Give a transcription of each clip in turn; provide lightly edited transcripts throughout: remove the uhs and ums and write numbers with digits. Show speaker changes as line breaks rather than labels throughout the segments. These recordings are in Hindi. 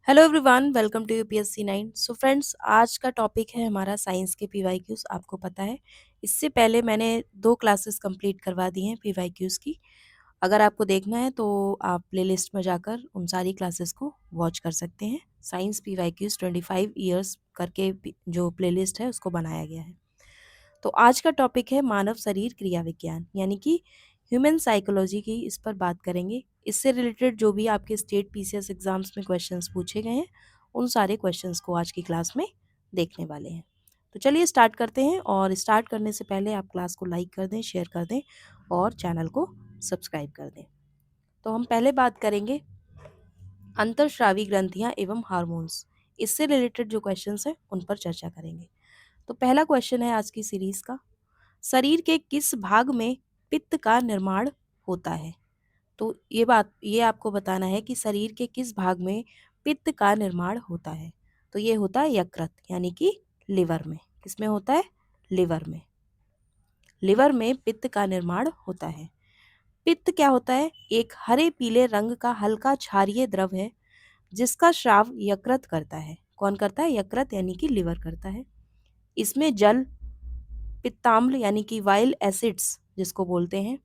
Hello everyone, welcome to UPSC 9। So friends, आज का टॉपिक है हमारा साइंस के पीवाईक्यूज। आपको पता है, इससे पहले मैंने 2 क्लासेस कंप्लीट करवा दी हैं पीवाईक्यूज की। अगर आपको देखना है तो आप प्लेलिस्ट में जाकर उन सारी क्लासेस को वॉच कर सकते हैं। साइंस पीवाईक्यूज 25 ईयर्स करके जो प्लेलिस्ट है उसको बनाया गया है। तो आज का टॉपिक है मानव शरीर क्रिया विज्ञान, यानी कि ह्यूमन साइकोलॉजी की। इस पर बात करेंगे। इससे रिलेटेड जो भी आपके स्टेट पीसीएस एग्जाम्स में क्वेश्चंस पूछे गए हैं, उन सारे क्वेश्चंस को आज की क्लास में देखने वाले हैं। तो चलिए स्टार्ट करते हैं। और स्टार्ट करने से पहले आप क्लास को लाइक कर दें, शेयर कर दें और चैनल को सब्सक्राइब कर दें। तो हम पहले बात करेंगे अंतर्स्रावी ग्रंथियां एवं हार्मोन्स। इससे रिलेटेड जो क्वेश्चंस हैं उन पर चर्चा करेंगे। तो पहला क्वेश्चन है आज की सीरीज का, शरीर के किस भाग में पित्त का निर्माण होता है? तो ये आपको बताना है कि शरीर के किस भाग में पित्त का निर्माण होता है। तो ये होता है यकृत, यानी कि लिवर में। किसमें होता है? लिवर में। लिवर में पित्त का निर्माण होता है। पित्त क्या होता है? एक हरे पीले रंग का हल्का क्षारीय द्रव है जिसका स्राव यकृत करता है। कौन करता है? यकृत, यानी कि लिवर करता है। इसमें जल, पित्ताम्ल यानी कि वाइल एसिड्स जिसको बोलते हैं,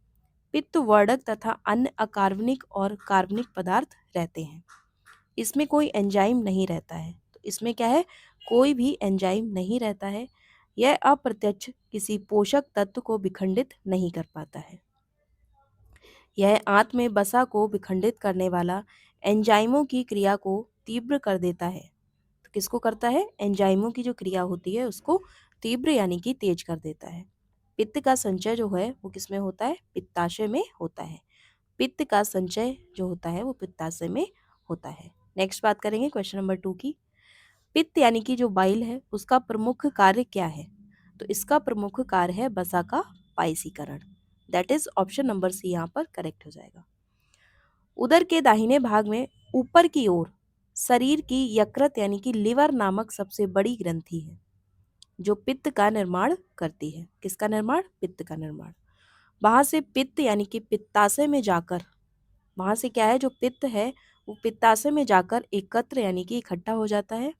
पित्तवर्धक तथा अन्य अकार्बनिक और कार्बनिक पदार्थ रहते हैं। इसमें कोई एंजाइम नहीं रहता है। तो इसमें क्या है? कोई भी एंजाइम नहीं रहता है। यह अप्रत्यक्ष किसी पोषक तत्व को विखंडित नहीं कर पाता है। यह आंत में वसा को विखंडित करने वाला एंजाइमों की क्रिया को तीव्र कर देता है। तो किसको करता है? एंजाइमों की जो क्रिया होती है उसको तीव्र यानी कि तेज कर देता है। पित्त का संचय जो है वो किसमें होता है? पित्ताशय में होता है। पित्त का संचय जो होता है वो पित्ताशय में होता है। नेक्स्ट बात करेंगे क्वेश्चन नंबर 2 की। पित्त यानी कि जो बाइल है उसका प्रमुख कार्य क्या है? तो इसका प्रमुख कार्य है वसा का पायसीकरण। That is option number C यहाँ पर करेक्ट हो जाएगा। उदर के दाहिने भाग में ऊपर की ओर शरीर की यकृत यानी कि लिवर नामक सबसे बड़ी ग्रंथि है जो पित्त का निर्माण करती है। किसका निर्माण? पित्त का निर्माण। वहां से पित्त यानी कि पित्ताशय में जाकर, वहां से क्या है? जो पित्त है वो पित्ताशय में जाकर एकत्र यानी कि इकट्ठा हो जाता है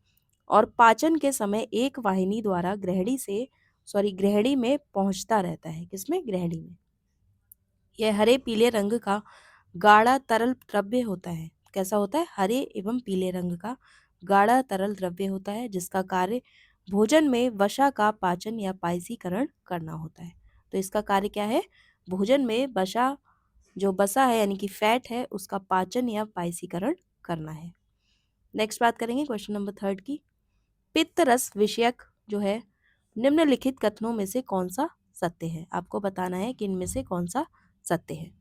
और पाचन के समय एक वाहिनी द्वारा ग्रहणी में पहुंचता रहता है। किसमें? ग्रहणी में। यह हरे पीले रंग का गाढ़ा तरल द्रव्य होता है। कैसा होता है? हरे एवं पीले रंग का गाढ़ा तरल द्रव्य होता है जिसका कार्य भोजन में वसा का पाचन या पायसीकरण करना होता है। तो इसका कार्य क्या है? भोजन में वसा है यानी कि फैट है उसका पाचन या पायसीकरण करना है। नेक्स्ट बात करेंगे क्वेश्चन नंबर 3 की। पित्त रस विषयक जो है निम्नलिखित कथनों में से कौन सा सत्य है? आपको बताना है कि इनमें से कौन सा सत्य है।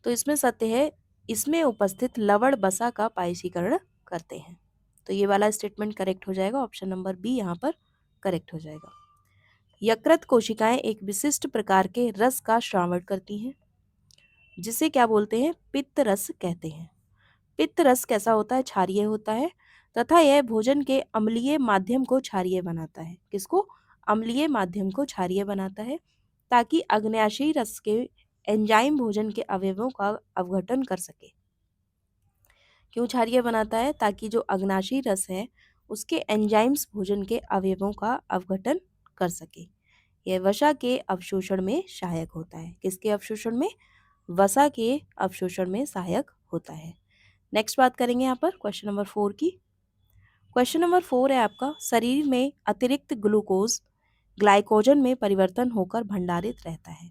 तो इसमें सत्य है, इसमें उपस्थित लवण वसा का पायसीकरण करते हैं। तो ये वाला स्टेटमेंट करेक्ट हो जाएगा। ऑप्शन नंबर बी यहाँ पर करेक्ट हो जाएगा। यकृत कोशिकाएं एक विशिष्ट प्रकार के रस का श्रावण करती हैं जिसे क्या बोलते हैं? पित्त रस कहते हैं। पित्त रस कैसा होता है? क्षारीय होता है तथा यह भोजन के अम्लीय माध्यम को क्षारीय बनाता है। किसको? अम्लीय माध्यम को क्षारीय बनाता है ताकि अग्न्याशयी रस के एंजाइम भोजन के अवयवों का अवघटन कर सके। क्यों क्षारीय बनाता है? ताकि जो अग्नाशी रस है उसके एंजाइम्स भोजन के अवयवों का अवघटन कर सके। यह वसा के अवशोषण में सहायक होता है। किसके अवशोषण में? वसा के अवशोषण में सहायक होता है। नेक्स्ट बात करेंगे यहाँ पर क्वेश्चन नंबर 4 की। क्वेश्चन नंबर 4 है आपका, शरीर में अतिरिक्त ग्लूकोज ग्लाइकोजन में परिवर्तन होकर भंडारित रहता है।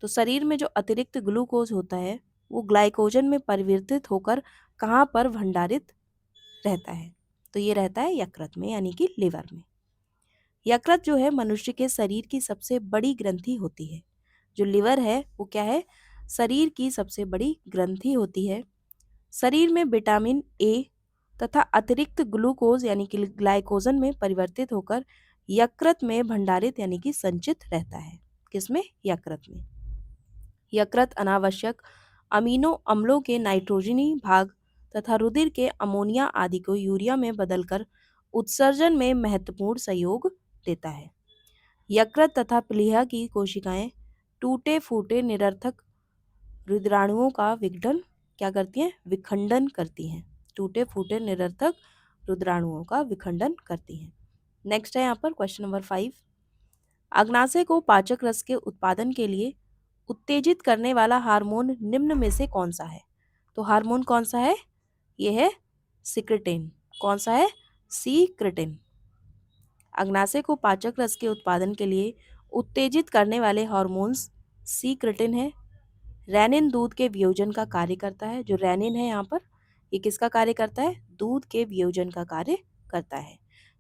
तो शरीर में जो अतिरिक्त ग्लूकोज होता है वो ग्लाइकोजन में परिवर्तित होकर कहाँ पर भंडारित रहता है? तो ये रहता है यकृत में, यानी कि लिवर में। यकृत जो है मनुष्य के शरीर की सबसे बड़ी ग्रंथि होती है। जो लिवर है वो क्या है? शरीर की सबसे बड़ी ग्रंथि होती है। शरीर में विटामिन ए तथा अतिरिक्त ग्लूकोज यानी कि ग्लाइकोजन में परिवर्तित होकर यकृत में भंडारित यानी कि संचित रहता है। किसमें? यकृत में। यकृत अनावश्यक अमीनो अम्लों के नाइट्रोजनी भाग तथा रुधिर के अमोनिया आदि को यूरिया में बदलकर उत्सर्जन में महत्वपूर्ण सहयोग देता है। यकृत तथा प्लीहा की कोशिकाएं टूटे फूटे निरर्थक रुधिराणुओं का विघटन क्या करती हैं? विखंडन करती हैं। टूटे फूटे निरर्थक रुद्राणुओं का विखंडन करती हैं। नेक्स्ट है यहाँ पर क्वेश्चन नंबर 5। अग्नाशय को पाचक रस के उत्पादन के लिए उत्तेजित करने वाला हार्मोन निम्न में से कौन सा है? तो हार्मोन कौन सा है? ये है सिक्रेटिन। कौन सा है? सीक्रेटिन। अग्नाशय को पाचक रस के उत्पादन के लिए उत्तेजित करने वाले हार्मोन्स सीक्रेटिन है। रेनिन दूध के वियोजन का कार्य करता है। जो रेनिन है यहाँ पर, ये किसका कार्य करता है? दूध के वियोजन का कार्य करता है।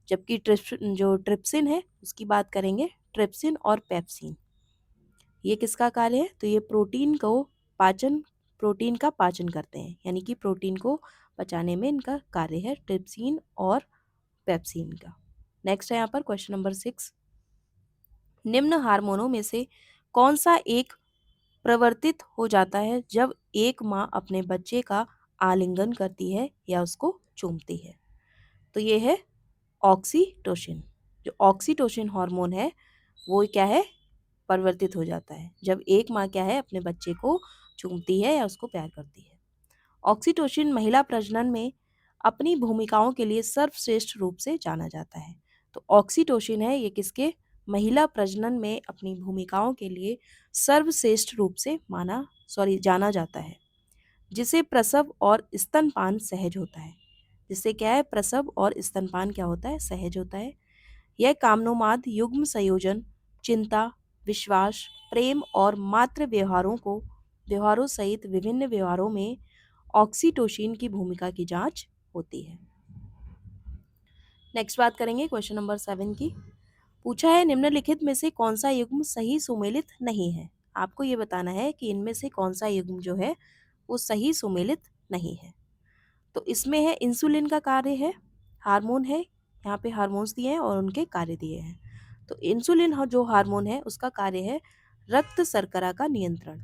जबकि जो ट्रिप्सिन है उसकी बात करेंगे, ट्रिप्सिन और पेप्सिन, ये किसका कार्य है? तो ये प्रोटीन का पाचन करते हैं, यानी कि प्रोटीन को पचाने में इनका कार्य है, ट्रिप्सिन और पेप्सिन का। नेक्स्ट है यहाँ पर क्वेश्चन नंबर 6। निम्न हार्मोनों में से कौन सा एक प्रवर्तित हो जाता है जब एक माँ अपने बच्चे का आलिंगन करती है या उसको चूमती है? तो ये है ऑक्सीटोसिन। जो ऑक्सीटोसिन हार्मोन है वो क्या है? परिवर्तित हो जाता है जब एक माँ क्या है? अपने बच्चे को चूमती है या उसको प्यार करती है। ऑक्सीटोसिन महिला प्रजनन में अपनी भूमिकाओं के लिए सर्वश्रेष्ठ रूप से जाना जाता है। तो ऑक्सीटोसिन है ये किसके? महिला प्रजनन में अपनी भूमिकाओं के लिए सर्वश्रेष्ठ रूप से जाना जाता है, जिसे प्रसव और स्तनपान सहज होता है। जिससे क्या है? प्रसव और स्तनपान क्या होता है? सहज होता है। यह कामनोमाद युग्म संयोजन, चिंता, विश्वास, प्रेम और मातृ व्यवहारों सहित विभिन्न व्यवहारों में ऑक्सीटोसिन की भूमिका की जांच होती है। नेक्स्ट बात करेंगे क्वेश्चन नंबर 7 की। पूछा है निम्नलिखित में से कौन सा युग्म सही सुमेलित नहीं है? आपको ये बताना है कि इनमें से कौन सा युग्म जो है वो सही सुमेलित नहीं है। तो इसमें है इंसुलिन का कार्य है, हार्मोन है, यहाँ पे हार्मोन्स दिए हैं और उनके कार्य दिए हैं। तो इंसुलिन जो हार्मोन है उसका कार्य है रक्त शर्करा का नियंत्रण।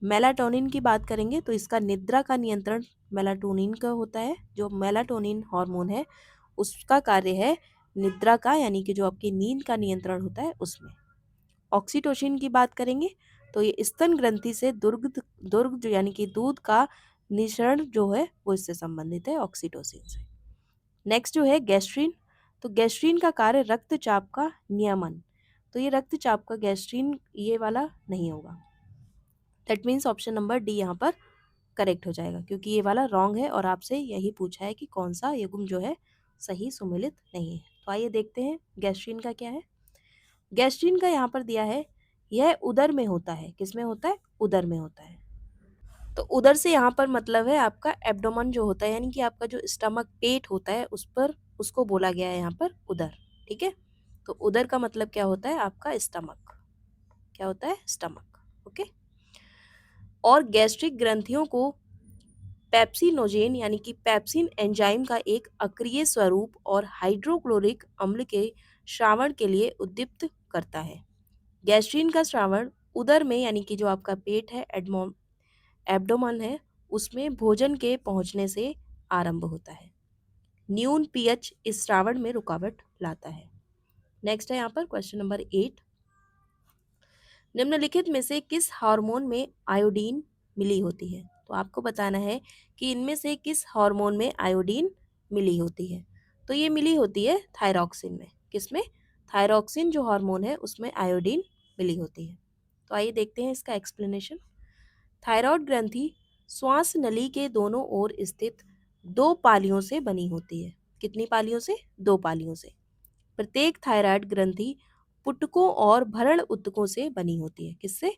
मेलाटोनिन की बात करेंगे तो इसका निद्रा का नियंत्रण मेलाटोनिन का होता है। जो मेलाटोनिन हार्मोन है उसका कार्य है निद्रा का, यानी कि जो आपकी नींद का नियंत्रण होता है उसमें। ऑक्सीटोसिन की बात करेंगे तो ये स्तन ग्रंथि से दुर्ग यानी कि दूध का निःसरण जो है वो इससे संबंधित है, ऑक्सीटोसिन से। नेक्स्ट जो है गैस्ट्रीन। तो गैस्ट्रीन का कार्य रक्तचाप का नियमन। तो ये रक्तचाप का गैस्ट्रीन ये वाला नहीं होगा। That means option number D यहाँ पर करेक्ट हो जाएगा, क्योंकि ये वाला रॉन्ग है और आपसे यही पूछा है कि कौन सा युग्म जो है सही सुमेलित नहीं है। तो आइए देखते हैं गैस्ट्रीन का क्या है। गैस्ट्रीन का यहाँ पर दिया है यह उदर में होता है। किस में होता है? उदर में होता है। तो उदर से यहाँ पर मतलब है आपका एब्डोमन जो होता है, यानी कि आपका जो स्टमक पेट होता है उस पर, उसको बोला गया है यहाँ पर उदर। ठीक है, तो उदर का मतलब क्या होता है? आपका स्टमक। क्या होता है? स्टमक। ओके। और गैस्ट्रिक ग्रंथियों को पेप्सिनोजेन यानी कि पेप्सिन एंजाइम का एक अक्रिय स्वरूप और हाइड्रोक्लोरिक अम्ल के श्रावण के लिए उद्दीप्त करता है। गैस्ट्रीन का श्रावण उदर में, यानी कि जो आपका पेट है, एब्डोमन है, उसमें भोजन के पहुंचने से आरंभ होता है। न्यून पीएच इस श्रावण में रुकावट लाता है। नेक्स्ट है यहाँ पर क्वेश्चन नंबर 8। निम्नलिखित में से किस हार्मोन में आयोडीन मिली होती है? तो आपको बताना है कि इनमें से किस हार्मोन में आयोडीन मिली होती है। तो ये मिली होती है थायरॉक्सिन में। किसमें? थायरॉक्सिन जो हार्मोन है उसमें आयोडीन मिली होती है। तो आइए देखते हैं इसका एक्सप्लेनेशन। थायरॉयड ग्रंथि श्वास नली के दोनों ओर स्थित 2 पालियों से बनी होती है। कितनी पालियों से? 2 पालियों से। प्रत्येक थायराइड ग्रंथि पुटकों और भरण ऊतकों से बनी होती है। किससे?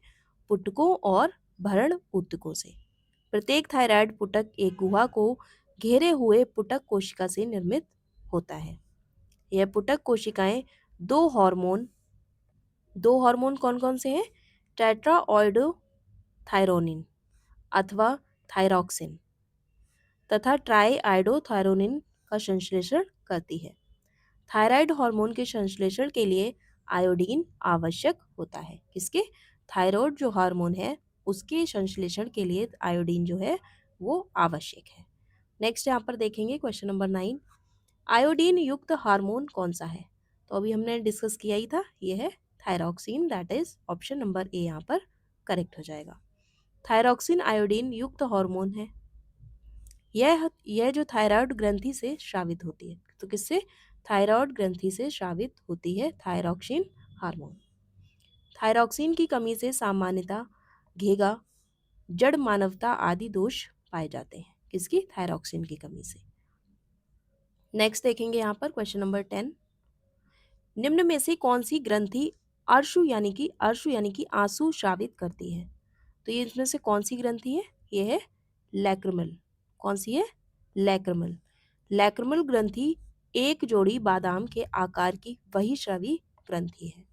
पुटकों और भरण ऊतकों से। प्रत्येक थायराइड पुटक एक गुहा को घेरे हुए पुटक कोशिका से निर्मित होता है। यह पुटक कोशिकाएं दो हार्मोन कौन कौन से हैं? टेट्राआइडोथायरोनिन अथवा थायरॉक्सिन तथा ट्राईआइडोथायरोनिन का संश्लेषण करती है। थायराइड हार्मोन के संश्लेषण के लिए आयोडीन आवश्यक होता है। किसके? थायराइड जो हार्मोन है उसके संश्लेषण के लिए आयोडीन जो है वो आवश्यक है। नेक्स्ट यहाँ पर देखेंगे क्वेश्चन नंबर 9। आयोडीन युक्त हार्मोन कौन सा है? तो अभी हमने डिस्कस किया ही था, ये है thyroxine. That is option number A यहाँ पर करेक्ट हो जाएगा। थायरॉक्सिन आयोडीन युक्त हार्मोन है। यह जो थायराइड ग्रंथि से स्रावित होती है। तो किससे? थायराइड ग्रंथि से स्रावित होती है थायरॉक्सिन हार्मोन। थायरॉक्सिन की कमी से सामान्यतः घेगा, जड़ मानवता आदि दोष पाए जाते हैं। किसकी? थायरॉक्सिन की कमी से। नेक्स्ट देखेंगे यहाँ पर क्वेश्चन नंबर 10। निम्न में से कौन सी ग्रंथि अर्शु यानी कि आंसू स्रावित करती है? तो ये इसमें से कौन सी ग्रंथि है? ये है लैक्रिमल। कौन सी है? लैक्रिमल। लैक्रिमल ग्रंथि एक जोड़ी बादाम के आकार की बहिस्रावी ग्रंथि है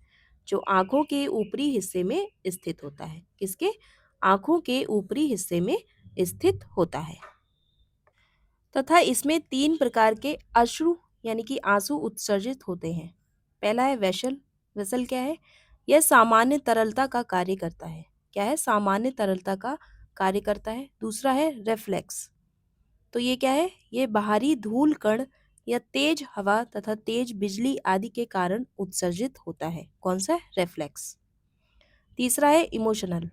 जो आंखों के ऊपरी हिस्से में स्थित होता है। किसके? आंखों के ऊपरी हिस्से में स्थित होता है तथा इसमें 3 प्रकार के अश्रु यानी कि आंसू उत्सर्जित होते हैं। पहला है वेसल। वेसल क्या है? यह सामान्य तरलता का कार्य करता है। क्या है? सामान्य तरलता का कार्य करता है। दूसरा है रेफ्लेक्स। तो ये क्या है? ये बाहरी धूल कण या तेज हवा तथा तेज बिजली आदि के कारण उत्सर्जित होता है। कौन सा? रेफ्लेक्स। तीसरा है इमोशनल।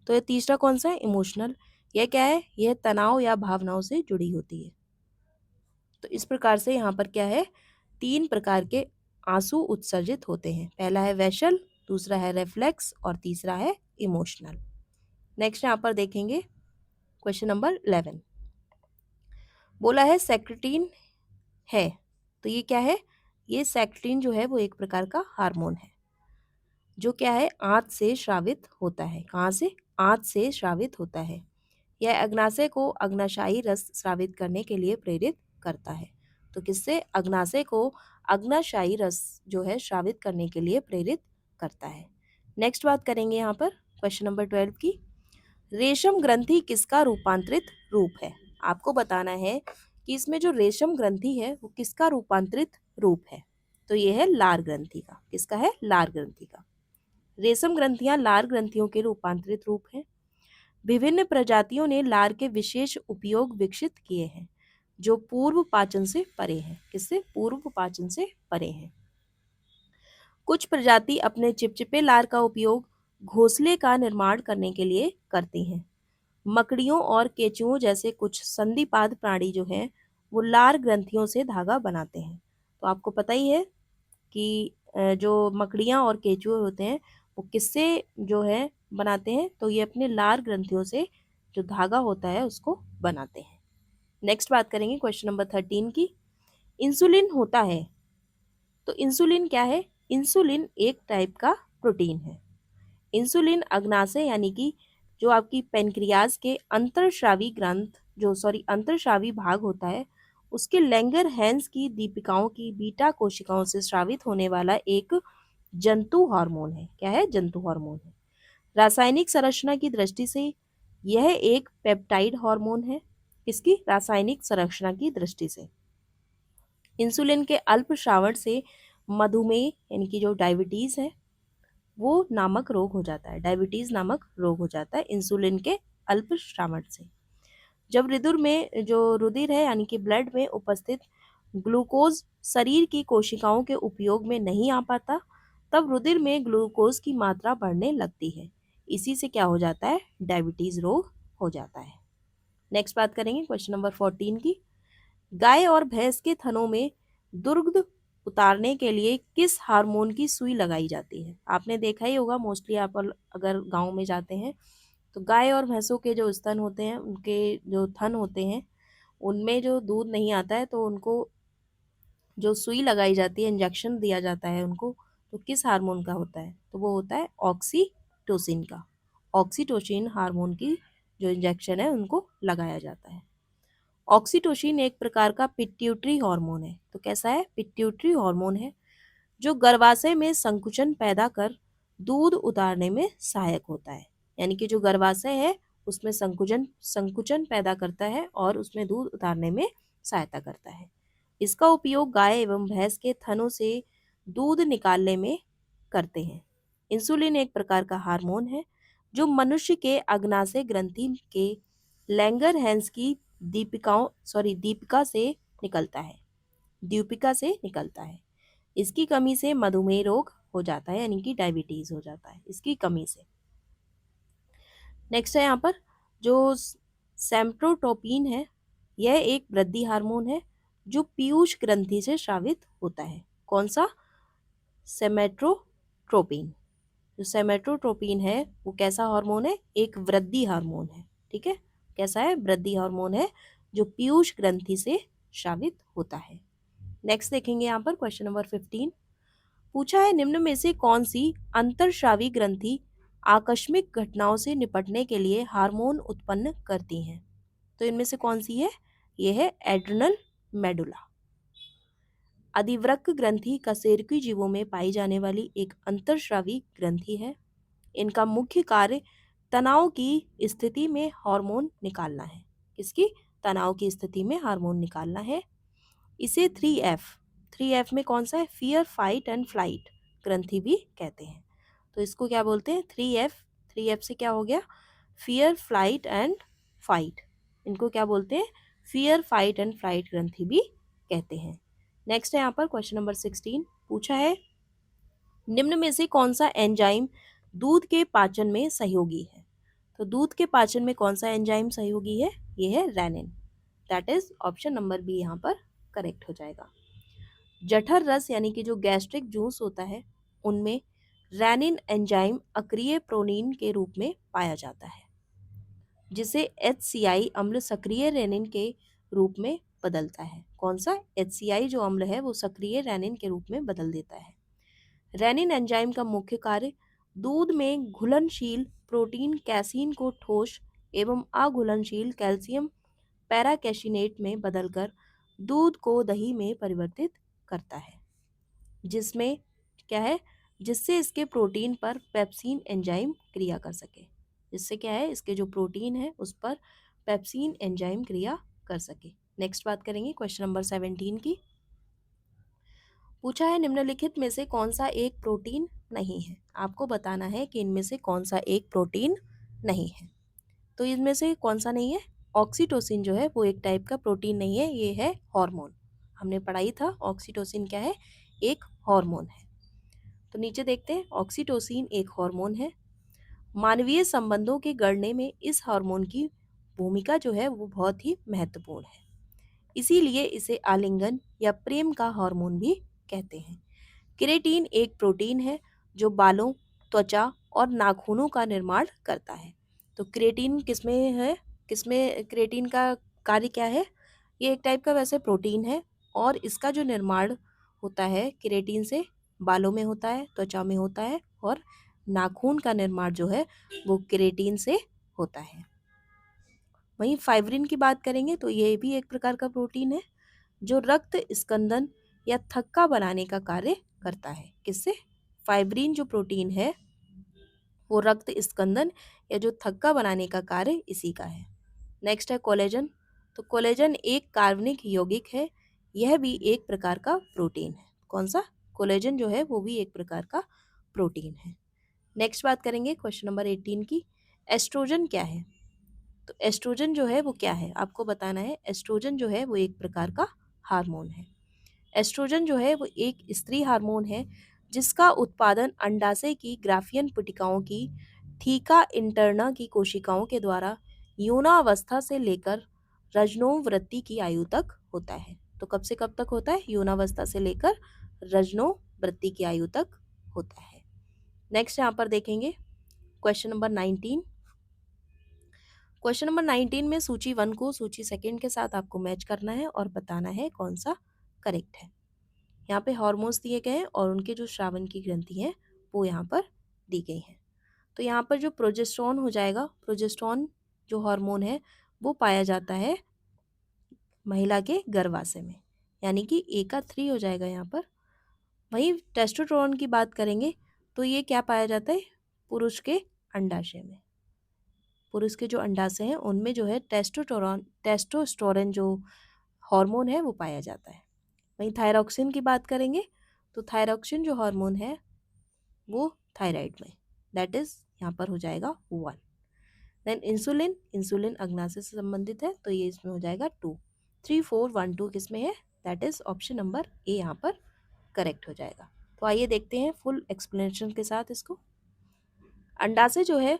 तो ये तीसरा कौन सा है? इमोशनल। यह क्या है? यह तनाव या भावनाओं से जुड़ी होती है। तो इस प्रकार से यहाँ पर क्या है? 3 प्रकार के आंसू उत्सर्जित होते हैं। पहला है वेसल, दूसरा है रेफ्लेक्स और तीसरा है इमोशनल। नेक्स्ट यहाँ पर देखेंगे क्वेश्चन नंबर 11। बोला है सेक्रेटिन है। तो ये क्या है? ये सेक्रेटिन जो है वो एक प्रकार का हार्मोन है जो क्या है? आंत से स्रावित होता है। कहाँ से? आंत से स्रावित होता है। यह अग्नाशय को अग्नाशयी रस स्रावित करने के लिए प्रेरित करता है। तो किससे? अग्नाशय को अग्नाशयी रस जो है स्रावित करने के लिए प्रेरित करता है। नेक्स्ट बात करेंगे यहाँ पर क्वेश्चन नंबर 12 की। रेशम ग्रंथि किसका रूपांतरित रूप है? आपको बताना है कि इसमें जो रेशम ग्रंथि है वो किसका रूपांतरित रूप है। तो ये है लार ग्रंथि का। किसका है? लार ग्रंथि का। रेशम ग्रंथियां लार ग्रंथियों के रूपांतरित रूप हैं। विभिन्न प्रजातियों ने लार के विशेष उपयोग विकसित किए हैं जो पूर्व पाचन से परे हैं। किससे? पूर्व पाचन से परे हैं। कुछ प्रजाति अपने चिपचिपे लार का उपयोग घोंसले का निर्माण करने के लिए करती हैं। मकड़ियों और केंचुओं जैसे कुछ संधिपाद प्राणी जो हैं वो लार ग्रंथियों से धागा बनाते हैं। तो आपको पता ही है कि जो मकड़ियाँ और केंचुए होते हैं वो किससे जो है बनाते हैं? तो ये अपने लार ग्रंथियों से जो धागा होता है उसको बनाते हैं। नेक्स्ट बात करेंगे क्वेश्चन नंबर 13 की। इंसुलिन होता है। तो इंसुलिन क्या है? इंसुलिन एक टाइप का प्रोटीन है। इंसुलिन अग्नाशय यानी कि जो आपकी पेनक्रियाज के अंतरस्रावी भाग होता है उसके लैंगर हैंस की दीपिकाओं की बीटा कोशिकाओं से स्रावित होने वाला एक जंतु हार्मोन है। क्या है? जंतु हार्मोन है। रासायनिक संरचना की दृष्टि से यह एक पेप्टाइड हार्मोन है। इसकी रासायनिक संरचना की दृष्टि से इंसुलिन के अल्प श्रावण से मधुमेह यानी कि जो डायबिटीज है वो नामक रोग हो जाता है। डायबिटीज नामक रोग हो जाता है इंसुलिन के अल्प श्रावण से। जब रुधिर है यानी कि ब्लड में उपस्थित ग्लूकोज शरीर की कोशिकाओं के उपयोग में नहीं आ पाता तब रुधिर में ग्लूकोज की मात्रा बढ़ने लगती है। इसी से क्या हो जाता है? डायबिटीज रोग हो जाता है। नेक्स्ट बात करेंगे क्वेश्चन नंबर 14 की। गाय और भैंस के थनों में दुर्गंध उतारने के लिए किस हार्मोन की सुई लगाई जाती है? आपने देखा ही होगा मोस्टली आप अगर गांव में जाते हैं तो गाय और भैंसों के जो स्तन होते हैं उनके जो थन होते हैं उनमें जो दूध नहीं आता है तो उनको जो सुई लगाई जाती है, इंजेक्शन दिया जाता है उनको, तो किस हार्मोन का होता है? तो वो होता है ऑक्सीटोसिन का। ऑक्सीटोसिन हार्मोन की जो इंजेक्शन है उनको लगाया जाता है। ऑक्सीटोसिन एक प्रकार का पिट्यूटरी हार्मोन है। तो कैसा है? पिट्यूटरी हार्मोन है जो गर्भाशय में संकुचन पैदा कर दूध उतारने में सहायक होता है। यानी कि जो गर्भाशय है उसमें संकुचन संकुचन पैदा करता है और उसमें दूध उतारने में सहायता करता है। इसका उपयोग गाय एवं भैंस के थनों से दूध निकालने में करते हैं। इंसुलिन एक प्रकार का हार्मोन है जो मनुष्य के अग्नाशय ग्रंथि के लैंगर की दीपिका से निकलता है। द्वीपिका से निकलता है। इसकी कमी से मधुमेह रोग हो जाता है यानी कि डायबिटीज हो जाता है इसकी कमी से। नेक्स्ट है यहाँ पर जो सेम्प्रोटोपिन है। यह एक वृद्धि हार्मोन है जो पीयूष ग्रंथि से स्रावित होता है। कौन सा? सेमेट्रोट्रोपिन। जो सेमेट्रोट्रोपिन है वो कैसा हार्मोन है? एक वृद्धि हार्मोन है। ठीक है, कैसा है? वृद्धि हार्मोन है जो पीयूष ग्रंथि से स्रावित होता है। नेक्स्ट देखेंगे यहाँ पर क्वेश्चन नंबर 15। पूछा है निम्न में से कौन सी अंतरस्रावी ग्रंथि आकस्मिक घटनाओं से निपटने के लिए हार्मोन उत्पन्न करती हैं? तो इनमें से कौन सी है? ये है एड्रिनल मेडुला। अधिवृक्क ग्रंथि कशेरुकी जीवों में पाई जाने वाली एक अंतरस्रावी ग्रंथि है। इनका मुख्य कार्य तनाव की स्थिति में हार्मोन निकालना है। किसकी? तनाव की स्थिति में हार्मोन निकालना है। इसे 3F में कौन सा है? फियर, फाइट एंड फ्लाइट ग्रंथि भी कहते हैं। तो इसको क्या बोलते हैं? 3F से क्या हो गया? Fear, flight and fight. इनको क्या बोलते हैं? फियर, फाइट एंड फ्लाइट ग्रंथि भी कहते हैं। नेक्स्ट है यहाँ पर क्वेश्चन नंबर 16। पूछा है निम्न में से कौन सा एंजाइम दूध के पाचन में सहयोगी है? तो दूध के पाचन में कौन सा एंजाइम सहयोगी है? ये है renin. That is option number B यहाँ पर करेक्ट हो जाएगा। जठर रस यानी कि जो गैस्ट्रिक जूस होता है उनमें रेनिन एंजाइम अक्रिय प्रोटीन के रूप में पाया जाता है, जिसे HCI अम्ल सक्रिय रेनिन के रूप में बदलता है। कौन सा? HCI जो अम्ल है वो सक्रिय रेनिन के रूप में बदल देता है। रेनिन एंजाइम का मुख्य कार्य दूध में घुलनशील प्रोटीन कैसीन को ठोस एवं अघुलनशील कैल्शियम पैराकैशिनेट में बदलकर दूध को दही में परिवर्तित करता है, जिसमें क्या है? जिससे इसके प्रोटीन पर पेप्सिन एंजाइम क्रिया कर सके। जिससे क्या है? इसके जो प्रोटीन है उस पर पेप्सिन एंजाइम क्रिया कर सके। नेक्स्ट बात करेंगे क्वेश्चन नंबर 17 की। पूछा है निम्नलिखित में से कौन सा एक प्रोटीन नहीं है? आपको बताना है कि इनमें से कौन सा एक प्रोटीन नहीं है। तो इनमें से कौन सा नहीं है? ऑक्सीटोसिन जो है वो एक टाइप का प्रोटीन नहीं है, ये है हार्मोन। हमने पढ़ाई था ऑक्सीटोसिन क्या है? एक हार्मोन है। तो नीचे देखते हैं, ऑक्सीटोसिन एक हार्मोन है। मानवीय संबंधों के गढ़ने में इस हार्मोन की भूमिका जो है वो बहुत ही महत्वपूर्ण है, इसीलिए इसे आलिंगन या प्रेम का हार्मोन भी कहते हैं। केराटिन एक प्रोटीन है जो बालों, त्वचा और नाखूनों का निर्माण करता है। तो केराटिन किसमें है? किसमें केराटिन का कार्य क्या है? ये एक टाइप का वैसे प्रोटीन है और इसका जो निर्माण होता है केराटिन से बालों में होता है, त्वचा में होता है और नाखून का निर्माण जो है वो केराटिन से होता है। वहीं फाइब्रिन की बात करेंगे तो ये भी एक प्रकार का प्रोटीन है जो रक्त स्कंदन या थक्का बनाने का कार्य करता है। किससे? फाइब्रिन जो प्रोटीन है वो रक्त स्कंदन या जो थक्का बनाने का कार्य इसी का है। नेक्स्ट है कोलेजन। तो कोलेजन एक कार्बनिक यौगिक है, यह भी एक प्रकार का प्रोटीन है। कौन सा? कोलेजन जो है वो भी एक प्रकार का प्रोटीन है। नेक्स्ट बात करेंगे क्वेश्चन नंबर 18 की। एस्ट्रोजन क्या है? तो एस्ट्रोजन जो है वो क्या है? आपको बताना है। एस्ट्रोजन जो है वो एक प्रकार का हार्मोन है। एस्ट्रोजन जो है वो एक स्त्री हार्मोन है जिसका उत्पादन अंडाशय की ग्राफियन पुटिकाओं की थीका इंटरना की कोशिकाओं के द्वारा यौनावस्था से लेकर रजनोवृत्ति की आयु तक होता है। तो कब से कब तक होता है? यौनावस्था से लेकर रजनोवृत्ति की आयु तक होता है। नेक्स्ट यहाँ पर देखेंगे क्वेश्चन नंबर 19। क्वेश्चन नंबर 19 में सूची 1 को सूची 2 के साथ आपको मैच करना है और बताना है कौन सा करेक्ट है। यहाँ पे हार्मोन्स दिए गए हैं और उनके जो श्रावण की ग्रंथि हैं वो यहाँ पर दी गई हैं। तो यहाँ पर जो प्रोजेस्टेरॉन हो जाएगा, प्रोजेस्टेरॉन जो हार्मोन है वो पाया जाता है महिला के गर्भाशय में, यानी कि ए का 3 हो जाएगा यहाँ पर। वहीं टेस्टोस्टेरोन की बात करेंगे तो ये क्या पाया जाता है? पुरुष के अंडाशय में। पुरुष के जो अंडाशय हैं उनमें जो है टेस्टोस्टेरोन जो हार्मोन है वो पाया जाता है। वहीं थायरॉक्सिन की बात करेंगे तो थायरॉक्सिन जो हार्मोन है वो थायराइड में, दैट इज यहाँ पर हो जाएगा 1। देन इंसुलिन, इंसुलिन अग्नाशय से संबंधित है तो ये इसमें हो जाएगा 2। 3 4 1 2 किस में है? That is option number A यहाँ पर करेक्ट हो जाएगा। तो आइए देखते हैं फुल एक्सप्लेनेशन के साथ इसको। अंडाशय जो है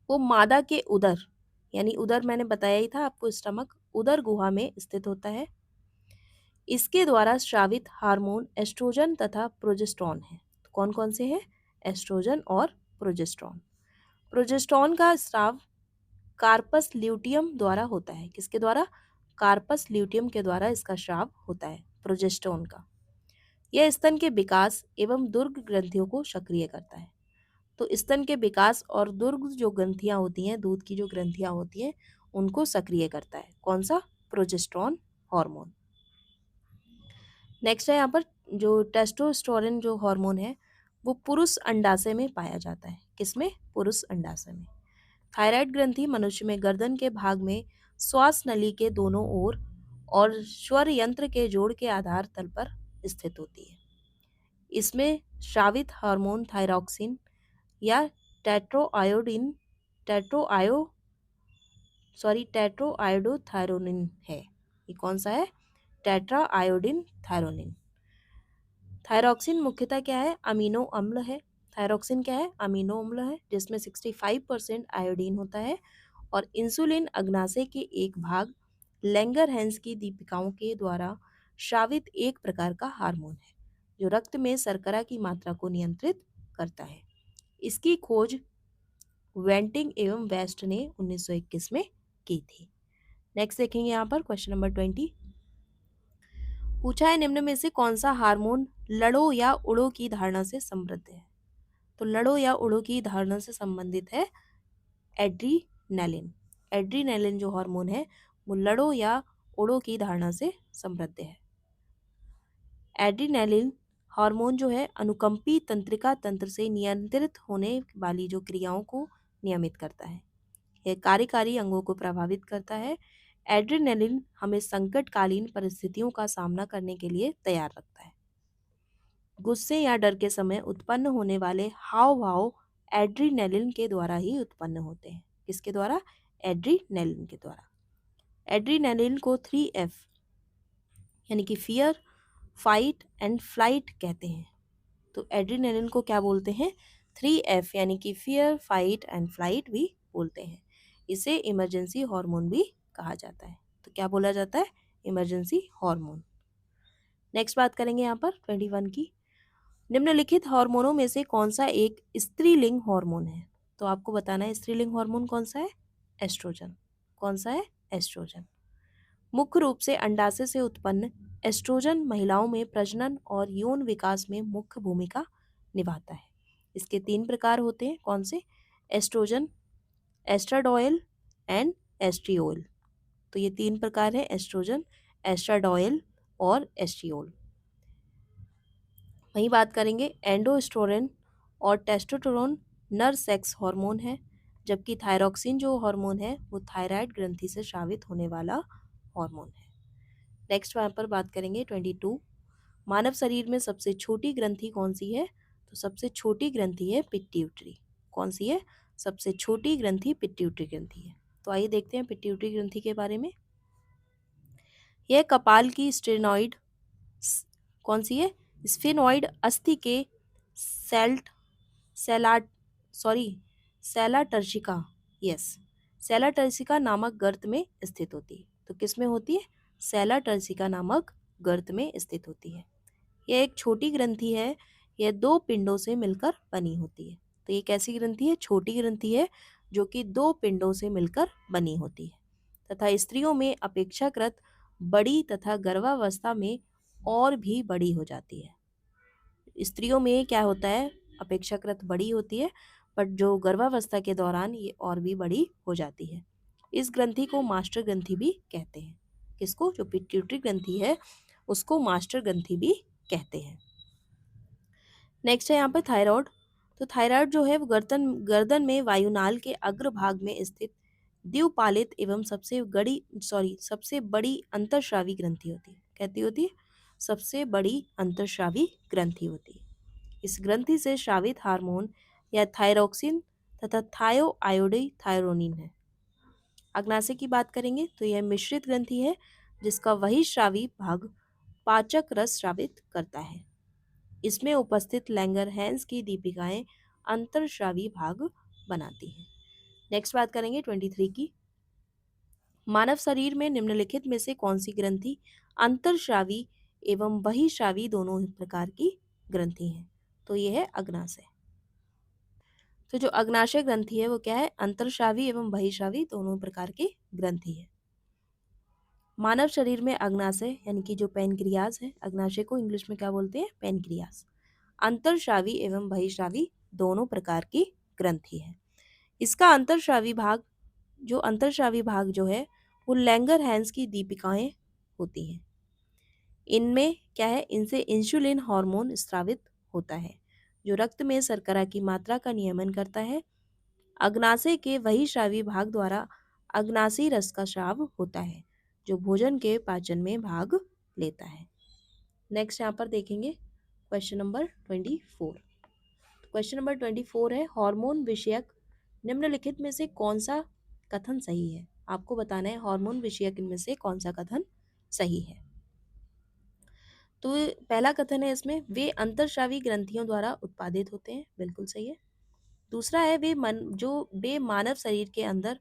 वो मादा के उदर, यानी उदर मैंने बताया ही था आपको, स्टमक, उदर गुहा में स्थित होता है। इसके द्वारा स्रावित हार्मोन एस्ट्रोजन तथा प्रोजेस्टेरॉन है। तो कौन कौन से हैं? एस्ट्रोजन और प्रोजेस्टेरॉन। प्रोजेस्टेरॉन का स्राव कार्पस ल्यूटियम द्वारा होता है। किसके द्वारा? कार्पस ल्यूटियम के द्वारा इसका स्राव होता है प्रोजेस्टेरॉन का। यह स्तन के विकास एवं दुर्ग ग्रंथियों को सक्रिय करता है। तो स्तन के विकास और दुर्ग जो ग्रंथियां होती हैं, दूध की जो ग्रंथियां होती हैं, उनको सक्रिय करता है। कौन सा? Progesterone hormone. नेक्स्ट है यहाँ पर जो टेस्टोस्टेरोन जो हार्मोन है वो पुरुष अंडाशय में पाया जाता है। किसमें? पुरुष अंडाशय में। थायराइड ग्रंथि मनुष्य में गर्दन के भाग में श्वास नली के दोनों ओर और स्वर यंत्र के जोड़ के आधार तल पर स्थित होती है। इसमें स्रावित हार्मोन थायरॉक्सिन या टेट्रोआयोडीन टेट्रोआयोडोथायरोनिन है। ये कौन सा है? Tetra iodine thyronine. थायरॉक्सिन मुख्यतः क्या है? अमीनो अम्ल है। थायरॉक्सिन क्या है? अमीनो अम्ल है, जिसमें 65% आयोडीन होता है। और इंसुलिन अग्नाशय के एक भाग लैंगरहैंस की दीपिकाओं के द्वारा स्रावित एक प्रकार का हार्मोन है जो रक्त में शर्करा की मात्रा को नियंत्रित करता है। इसकी खोज वेंटिंग एवं वेस्ट ने 1921 में की थी। नेक्स्ट देखेंगे यहाँ पर क्वेश्चन नंबर 20। पूछा है निम्न में से कौन सा हार्मोन लड़ो या उड़ो की धारणा से समृद्ध है? तो लड़ो या उड़ो की धारणा से संबंधित है एड्रीनलिन। एड्रीनलिन जो हार्मोन है वो लड़ो या उड़ो की धारणा से समृद्ध है। एड्रीनलिन हार्मोन जो है अनुकंपी तंत्रिका तंत्र से नियंत्रित होने वाली जो क्रियाओं को नियमित करता है। यह कार्यकारी अंगों को प्रभावित करता है। एड्रेनलिन हमें संकटकालीन परिस्थितियों का सामना करने के लिए तैयार रखता है। गुस्से या डर के समय उत्पन्न होने वाले हाव भाव एड्रीनलिन के द्वारा ही उत्पन्न होते हैं। किसके द्वारा? एड्रीनलिन के द्वारा। एड्रीनलिन को 3F यानी कि फियर, फाइट एंड फ्लाइट कहते हैं। तो एड्रीनलिन को क्या बोलते हैं? 3F यानी कि फियर, फाइट एंड फ्लाइट भी बोलते हैं। इसे इमरजेंसी हार्मोन भी कहा जाता है। तो क्या बोला जाता है? Emergency hormone. नेक्स्ट बात करेंगे यहाँ पर 21 की। निम्नलिखित हार्मोनों में से कौन सा एक स्त्रीलिंग हार्मोन है? तो आपको बताना है स्त्रीलिंग हार्मोन कौन सा है? एस्ट्रोजन। कौन सा है? एस्ट्रोजन। मुख्य रूप से अंडाशय से उत्पन्न एस्ट्रोजन महिलाओं में प्रजनन और यौन विकास में मुख्य भूमिका निभाता है। इसके 3 प्रकार होते हैं। कौन से? Estrogen, estradiol and estriol. तो ये 3 प्रकार है, एस्ट्रोजन, एस्ट्राडॉयल और एस्ट्रियोल। वहीं बात करेंगे एंडोस्टेरोन और टेस्टोस्टेरोन नर सेक्स हार्मोन है, जबकि थायरॉक्सिन जो हार्मोन है वो थायराइड ग्रंथि से स्रावित होने वाला हार्मोन है। नेक्स्ट वहाँ पर बात करेंगे 22। मानव शरीर में सबसे छोटी ग्रंथि कौन सी है? तो सबसे छोटी ग्रंथि है पिट्यूटरी। कौन सी है? सबसे छोटी ग्रंथि पिट्यूटरी ग्रंथि है। तो आइए देखते हैं पिट्यूटरी ग्रंथि के बारे में। यह कपाल की स्टेनॉइड कौन सी है? स्फेनॉइड अस्थि के सेल्ट सेलाट सॉरी सेलाटर्शिका सेलाटर्शिका नामक गर्त में स्थित होती है। तो किस में होती है? सेलाटर्शिका नामक गर्त में स्थित होती है। यह एक छोटी ग्रंथि है। यह 2 पिंडों से मिलकर बनी होती है। तो ये कैसी ग्रंथि है? छोटी ग्रंथि है जो कि 2 पिंडों से मिलकर बनी होती है तथा स्त्रियों में अपेक्षाकृत बड़ी तथा गर्भावस्था में और भी बड़ी हो जाती है। स्त्रियों में क्या होता है? अपेक्षाकृत बड़ी होती है, बट जो गर्भावस्था के दौरान ये और भी बड़ी हो जाती है। इस ग्रंथि को मास्टर ग्रंथि भी कहते हैं। किसको? जो पिट्यूटरी ग्रंथि है उसको मास्टर ग्रंथि भी कहते हैं। नेक्स्ट है यहाँ पे थायराइड। तो थायराइड जो है वो गर्दन में वायुनाल के अग्रभाग में स्थित द्विपालित एवं सबसे बड़ी अंतःस्रावी ग्रंथि होती है। कहती होती है? सबसे बड़ी अंतःस्रावी ग्रंथि होती है। इस ग्रंथि से स्रावित हार्मोन या थायरॉक्सिन तथा थायोआयोडोथायरोनिन है। अग्नाशय की बात करेंगे तो यह मिश्रित ग्रंथि है जिसका वही स्रावी भाग पाचक रस स्रावित करता है। इसमें उपस्थित लैंगरहैंस की दीपिकाएं अंतरस्रावी भाग बनाती हैं। नेक्स्ट बात करेंगे 23 की। मानव शरीर में निम्नलिखित में से कौन सी ग्रंथि अंतर्स्रावी एवं बहिर्स्रावी दोनों प्रकार की ग्रंथि है? तो ये है अग्नाशय। तो जो अग्नाशय ग्रंथि है वो क्या है? अंतर्स्रावी एवं बहिर्स्रावी दोनों प्रकार की ग्रंथि है। मानव शरीर में अग्नाशय यानी कि जो पैनक्रियाज है, अग्नाशय को इंग्लिश में क्या बोलते हैं? पैनक्रियाज। अंतर्स्रावी एवं बहिर्स्रावी दोनों प्रकार की ग्रंथि है। इसका अंतर्स्रावी भाग जो है वो लैंगरहैंस की दीपिकाएं होती हैं। इनमें क्या है? इनसे इंसुलिन हार्मोन स्रावित होता है जो रक्त में शर्करा की मात्रा का नियमन करता है। अग्नाशय के बहिर्स्रावी भाग द्वारा अग्नाशयी रस का स्राव होता है जो भोजन के पाचन में भाग लेता है। नेक्स्ट यहाँ पर देखेंगे क्वेश्चन नंबर 24। क्वेश्चन नंबर 24 है हार्मोन विषयक निम्नलिखित में से कौन सा कथन सही है? आपको बताना है हार्मोन विषयक इनमें से कौन सा कथन सही है। तो पहला कथन है इसमें वे अंतर्स्रावी ग्रंथियों द्वारा उत्पादित होते हैं, बिल्कुल सही है। दूसरा है वे मानव शरीर के अंदर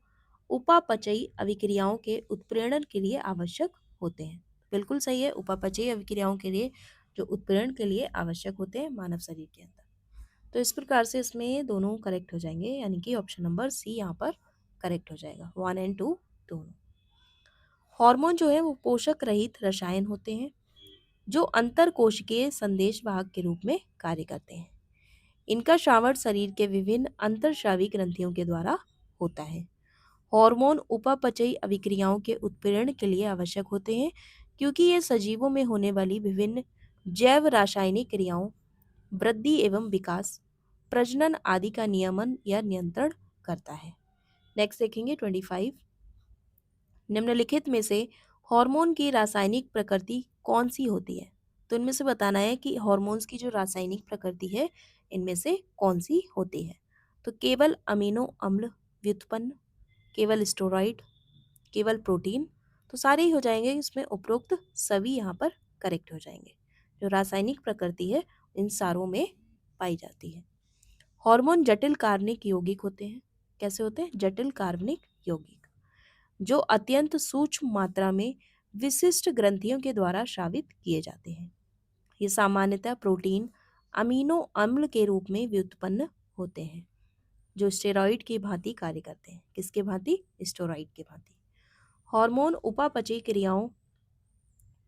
उपापचयी अभिक्रियाओं के उत्प्रेरण के लिए आवश्यक होते हैं, बिल्कुल सही है। उपापचयी अभिक्रियाओं के लिए जो उत्प्रेरण के लिए आवश्यक होते हैं मानव शरीर के अंदर। तो इस प्रकार से इसमें दोनों करेक्ट हो जाएंगे, यानी कि ऑप्शन नंबर सी यहाँ पर करेक्ट हो जाएगा, 1 और 2 दोनों। हार्मोन जो है वो पोषक रहित रसायन होते हैं जो अंतर कोशिकीय संदेश वाहक के रूप में कार्य करते हैं। इनका श्रावण शरीर के विभिन्न अंतर्स्रावी ग्रंथियों के द्वारा होता है। हार्मोन उपापचयी अभिक्रियाओं के उत्प्रेरण के लिए आवश्यक होते हैं क्योंकि ये सजीवों में होने वाली विभिन्न जैव रासायनिक क्रियाओं, वृद्धि एवं विकास, प्रजनन आदि का नियमन या नियंत्रण करता है। नेक्स्ट देखेंगे 25। निम्नलिखित में से हार्मोन की रासायनिक प्रकृति कौन सी होती है? तो इनमें से बताना है कि हार्मोन्स की जो रासायनिक प्रकृति है इनमें से कौन सी होती है। तो केवल अमीनो अम्ल व्युत्पन्न, केवल स्टेरॉइड, केवल प्रोटीन, तो सारे ही हो जाएंगे इसमें उपरोक्त सभी यहाँ पर करेक्ट हो जाएंगे। जो रासायनिक प्रकृति है इन सारों में पाई जाती है। हार्मोन जटिल कार्बनिक यौगिक होते हैं। कैसे होते हैं? जटिल कार्बनिक यौगिक जो अत्यंत सूक्ष्म मात्रा में विशिष्ट ग्रंथियों के द्वारा स्रावित किए जाते हैं। ये सामान्यतः प्रोटीन अमीनो अम्ल के रूप में व्युत्पन्न होते हैं जो स्टेरॉइड की भांति कार्य करते हैं। किसके भांति? स्टेरॉइड के भांति। हार्मोन उपापचयी क्रियाओं,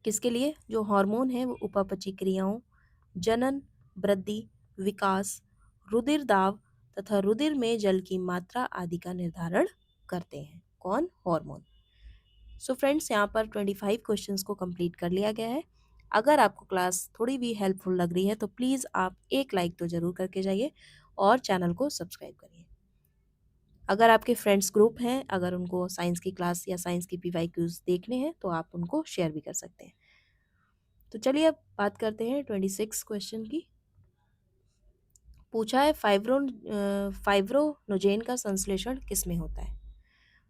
किसके लिए? जो हार्मोन है वो उपापचयी क्रियाओं, जनन, वृद्धि, विकास, रुधिर दाब तथा रुधिर में जल की मात्रा आदि का निर्धारण करते हैं। कौन? हार्मोन। सो फ्रेंड्स, यहाँ पर 25 क्वेश्चंस को कंप्लीट कर लिया गया है। अगर आपको क्लास थोड़ी भी हेल्पफुल लग रही है तो प्लीज़ आप एक लाइक तो ज़रूर करके जाइए और चैनल को सब्सक्राइब करिए। अगर आपके फ्रेंड्स ग्रुप हैं, अगर उनको साइंस की क्लास या साइंस की PYQs देखने हैं तो आप उनको शेयर भी कर सकते हैं। तो चलिए अब बात करते हैं 26 क्वेश्चन की। पूछा है फाइब्रोनोजेन का संश्लेषण किस में होता है?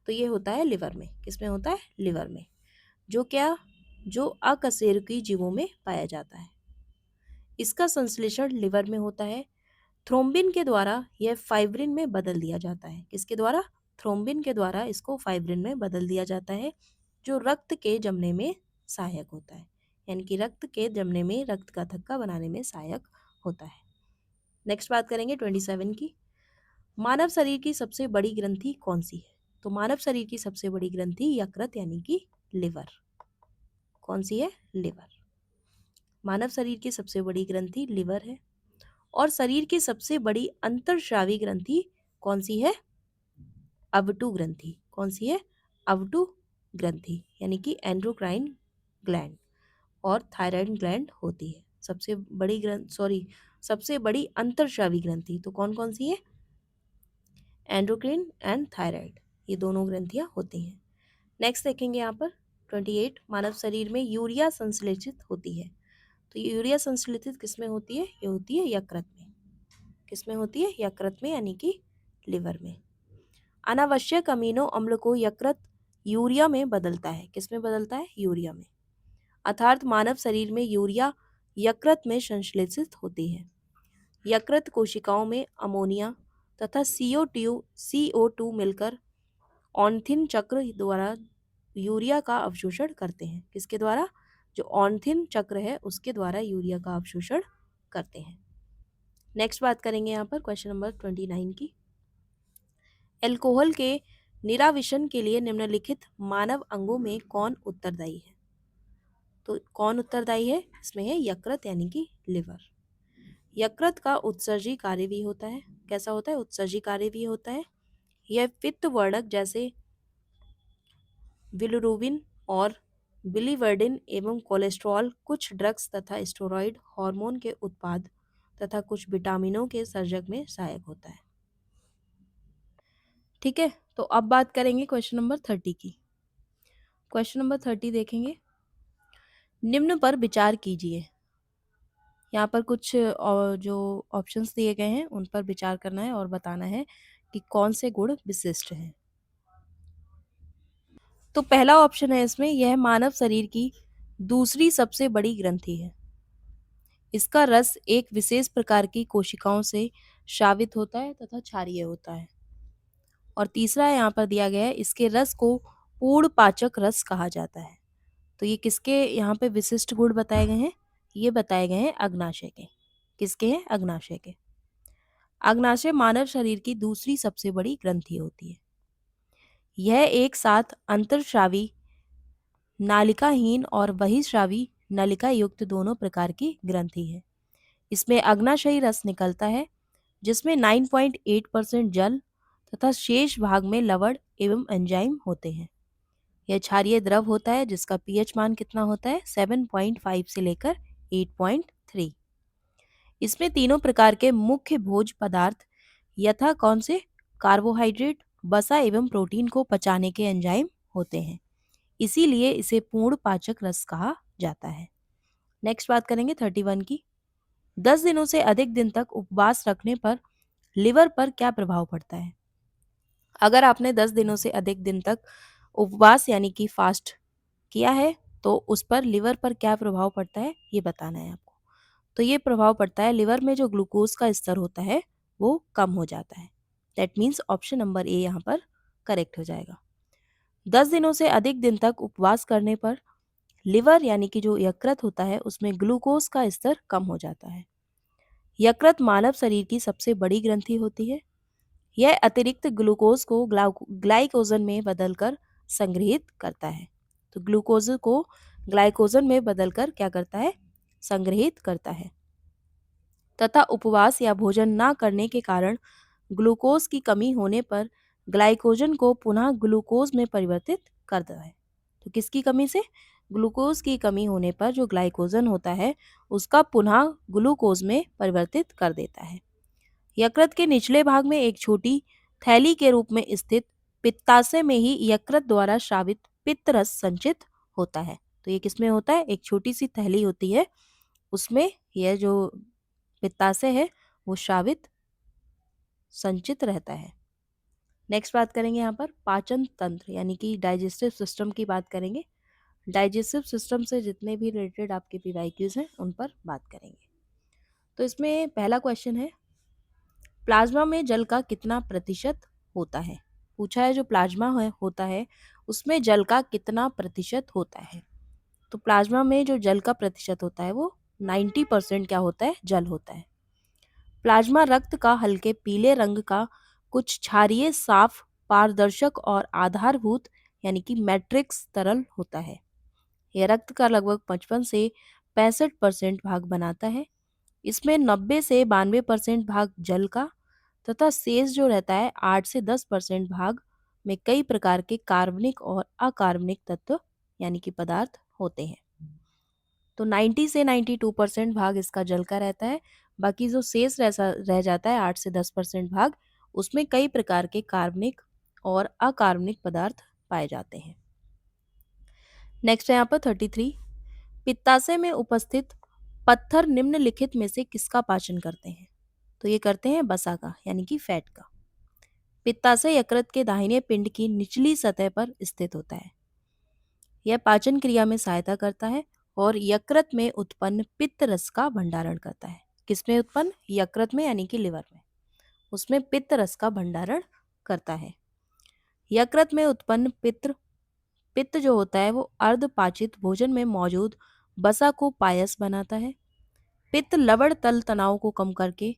तो ये होता है लिवर में। किस में होता है? लिवर में। जो अकशेरुकी जीवों में पाया जाता है। इसका संश्लेषण लिवर में होता है। थ्रोम्बिन के द्वारा यह फाइब्रिन में बदल दिया जाता है। किसके द्वारा? थ्रोम्बिन के द्वारा इसको फाइब्रिन में बदल दिया जाता है जो रक्त के जमने में सहायक होता है, यानी कि रक्त के जमने में, रक्त का थक्का बनाने में सहायक होता है। नेक्स्ट बात करेंगे 27 की। मानव शरीर की सबसे बड़ी ग्रंथि कौन सी है? तो मानव शरीर की सबसे बड़ी ग्रंथि यकृत यानी कि लिवर। कौन सी है? लिवर। मानव शरीर की सबसे बड़ी ग्रंथि लिवर है। और शरीर की सबसे बड़ी अंतर्स्रावी ग्रंथि कौन सी है? अवटु ग्रंथि। कौन सी है? अवटु ग्रंथि, यानी कि एंडोक्राइन ग्लैंड और थायराइड ग्लैंड होती है। सबसे बड़ी अंतर्स्रावी ग्रंथि तो कौन कौन सी है? एंडोक्राइन एंड थायराइड, ये दोनों ग्रंथियां होती हैं। नेक्स्ट देखेंगे यहाँ पर 28। मानव शरीर में यूरिया संश्लेषित होती है। तो यूरिया संश्लेषित किस में होती है? ये होती है यकृत में। किस में होती है? यकृत में, यानी कि लिवर में। अनावश्यक अमीनो अम्ल को यकृत यूरिया में बदलता है। किस में बदलता है? यूरिया में। अर्थात मानव शरीर में यूरिया यकृत में संश्लेषित होती है। यकृत कोशिकाओं में अमोनिया तथा CO2 मिलकर ऑन्थिन चक्र द्वारा यूरिया का अवशोषण करते हैं। किसके द्वारा? जो ऑर्निथिन चक्र है उसके द्वारा यूरिया का अवशोषण करते हैं। नेक्स्ट बात करेंगे यहाँ पर क्वेश्चन नंबर 29 की। एल्कोहल के निराविशन के लिए निम्नलिखित मानव अंगों में कौन उत्तरदायी है? तो कौन उत्तरदायी है? इसमें है यकृत यानी कि लिवर। यकृत का उत्सर्जी कार्य भी होता है। कैसा होता है? उत्सर्जी कार्य भी होता है। यह पित्तवर्धक जैसे बिलिरुबिन और बिलीवर्डिन एवं कोलेस्ट्रॉल, कुछ ड्रग्स तथा स्टेरॉइड हार्मोन के उत्पाद तथा कुछ विटामिनों के सर्जक में सहायक होता है। ठीक है, तो अब बात करेंगे क्वेश्चन नंबर 30 की। क्वेश्चन नंबर 30 देखेंगे। निम्न पर विचार कीजिए। यहाँ पर कुछ जो ऑप्शंस दिए गए हैं उन पर विचार करना है और बताना है कि कौन से गुण विशिष्ट हैं। तो पहला ऑप्शन है इसमें, यह मानव शरीर की दूसरी सबसे बड़ी ग्रंथि है। इसका रस एक विशेष प्रकार की कोशिकाओं से स्रावित होता है तथा क्षारीय होता है। और तीसरा यहाँ पर दिया गया है, इसके रस को पूर्ण पाचक रस कहा जाता है। तो ये किसके यहाँ पे विशिष्ट गुण बताए गए हैं? ये बताए गए हैं अग्नाशय के। किसके हैं? अग्नाशय के। अग्नाशय मानव शरीर की दूसरी सबसे बड़ी ग्रंथि होती है। यह एक साथ अंतर्स्रावी, नालिकाहीन और बहिःस्रावी नलिका युक्त दोनों प्रकार की ग्रंथि है। इसमें अग्नाशयी रस निकलता है जिसमें 9.8% जल तथा शेष भाग में लवण एवं एंजाइम होते हैं। यह क्षारीय द्रव होता है जिसका पीएच मान कितना होता है? 7.5 से लेकर 8.3। इसमें तीनों प्रकार के मुख्य भोज्य पदार्थ यथा कौन से? कार्बोहाइड्रेट, वसा एवं प्रोटीन को पचाने के एंजाइम होते हैं। इसीलिए इसे पूर्ण पाचक रस कहा जाता है। नेक्स्ट बात करेंगे 31 की। 10 दिनों से अधिक दिन तक उपवास रखने पर लिवर पर क्या प्रभाव पड़ता है? अगर आपने 10 दिनों से अधिक दिन तक उपवास यानी कि फास्ट किया है तो उस पर लिवर पर क्या प्रभाव पड़ता है ये बताना है आपको। तो ये प्रभाव पड़ता है, लिवर में जो ग्लूकोज का स्तर होता है वो कम हो जाता है। That means option number A यहाँ पर करेक्ट हो जाएगा। 10 दिनों से अधिक दिन तक उपवास करने पर लिवर यानी कि जो यकृत होता है उसमें ग्लूकोज का स्तर कम हो जाता है। यकृत मानव शरीर की सबसे बड़ी ग्रंथि होती है। यह अतिरिक्त ग्लूकोज को ग्लाइकोजन में बदलकर संग्रहित करता है। तो ग्लूकोज को ग्लाइकोजन में बदलकर क्या करता है? संग्रहित करता है। तथा उपवास या भोजन न करने के कारण ग्लूकोज की कमी होने पर ग्लाइकोजन को पुनः ग्लूकोज में परिवर्तित करता है। तो किसकी कमी से? ग्लूकोज की कमी होने पर जो ग्लाइकोजन होता है उसका पुनः ग्लूकोज में परिवर्तित कर देता है। यकृत के निचले भाग में एक छोटी थैली के रूप में स्थित पित्ताशय में ही यकृत द्वारा स्रावित पित्त रस संचित होता है। तो ये किसमें होता है? एक छोटी सी थैली होती है उसमें यह जो पित्ताशय है वो स्रावित संचित रहता है। नेक्स्ट बात करेंगे यहाँ पर पाचन तंत्र यानी कि डाइजेस्टिव सिस्टम की बात करेंगे। डाइजेस्टिव सिस्टम से जितने भी रिलेटेड आपके पीवाईक्यूज हैं उन पर बात करेंगे। तो इसमें पहला क्वेश्चन है, प्लाज्मा में जल का कितना प्रतिशत होता है? पूछा है जो प्लाज्मा होता है उसमें जल का कितना प्रतिशत होता है। तो प्लाज्मा में जो जल का प्रतिशत होता है वो 90% क्या होता है? जल होता है। प्लाज्मा रक्त का हल्के पीले रंग का कुछ क्षारीय, साफ, पारदर्शक और आधारभूत यानी कि मैट्रिक्स तरल होता है। यह रक्त का लगभग 55 से 65% भाग बनाता है। इसमें 90 से 92% भाग जल का तथा शेष जो रहता है 8 से 10% भाग में कई प्रकार के कार्बनिक और अकार्बनिक तत्व यानी कि पदार्थ होते हैं। तो 90 से 92% भाग इसका जल का रहता है। बाकी जो शेष रह जाता है 8 से 10% भाग, उसमें कई प्रकार के कार्बनिक और अकार्बनिक पदार्थ पाए जाते हैं। नेक्स्ट है यहाँ पर 33। पित्ताशय में उपस्थित पत्थर निम्नलिखित में से किसका पाचन करते हैं? तो ये करते हैं वसा का यानी कि फैट का। पित्ताशय यकृत के दाहिने पिंड की निचली सतह पर स्थित होता है। यह पाचन क्रिया में सहायता करता है और यकृत में उत्पन्न पित्त रस का भंडारण करता है। किसमें उत्पन्न? यकृत में यानी कि लिवर में, उसमें पित्त रस का भंडारण करता है। यकृत में उत्पन्न पित्त जो होता है वो अर्धपाचित भोजन में मौजूद बसा को पायस बनाता है। पित्त लवण तल तनाव को कम करके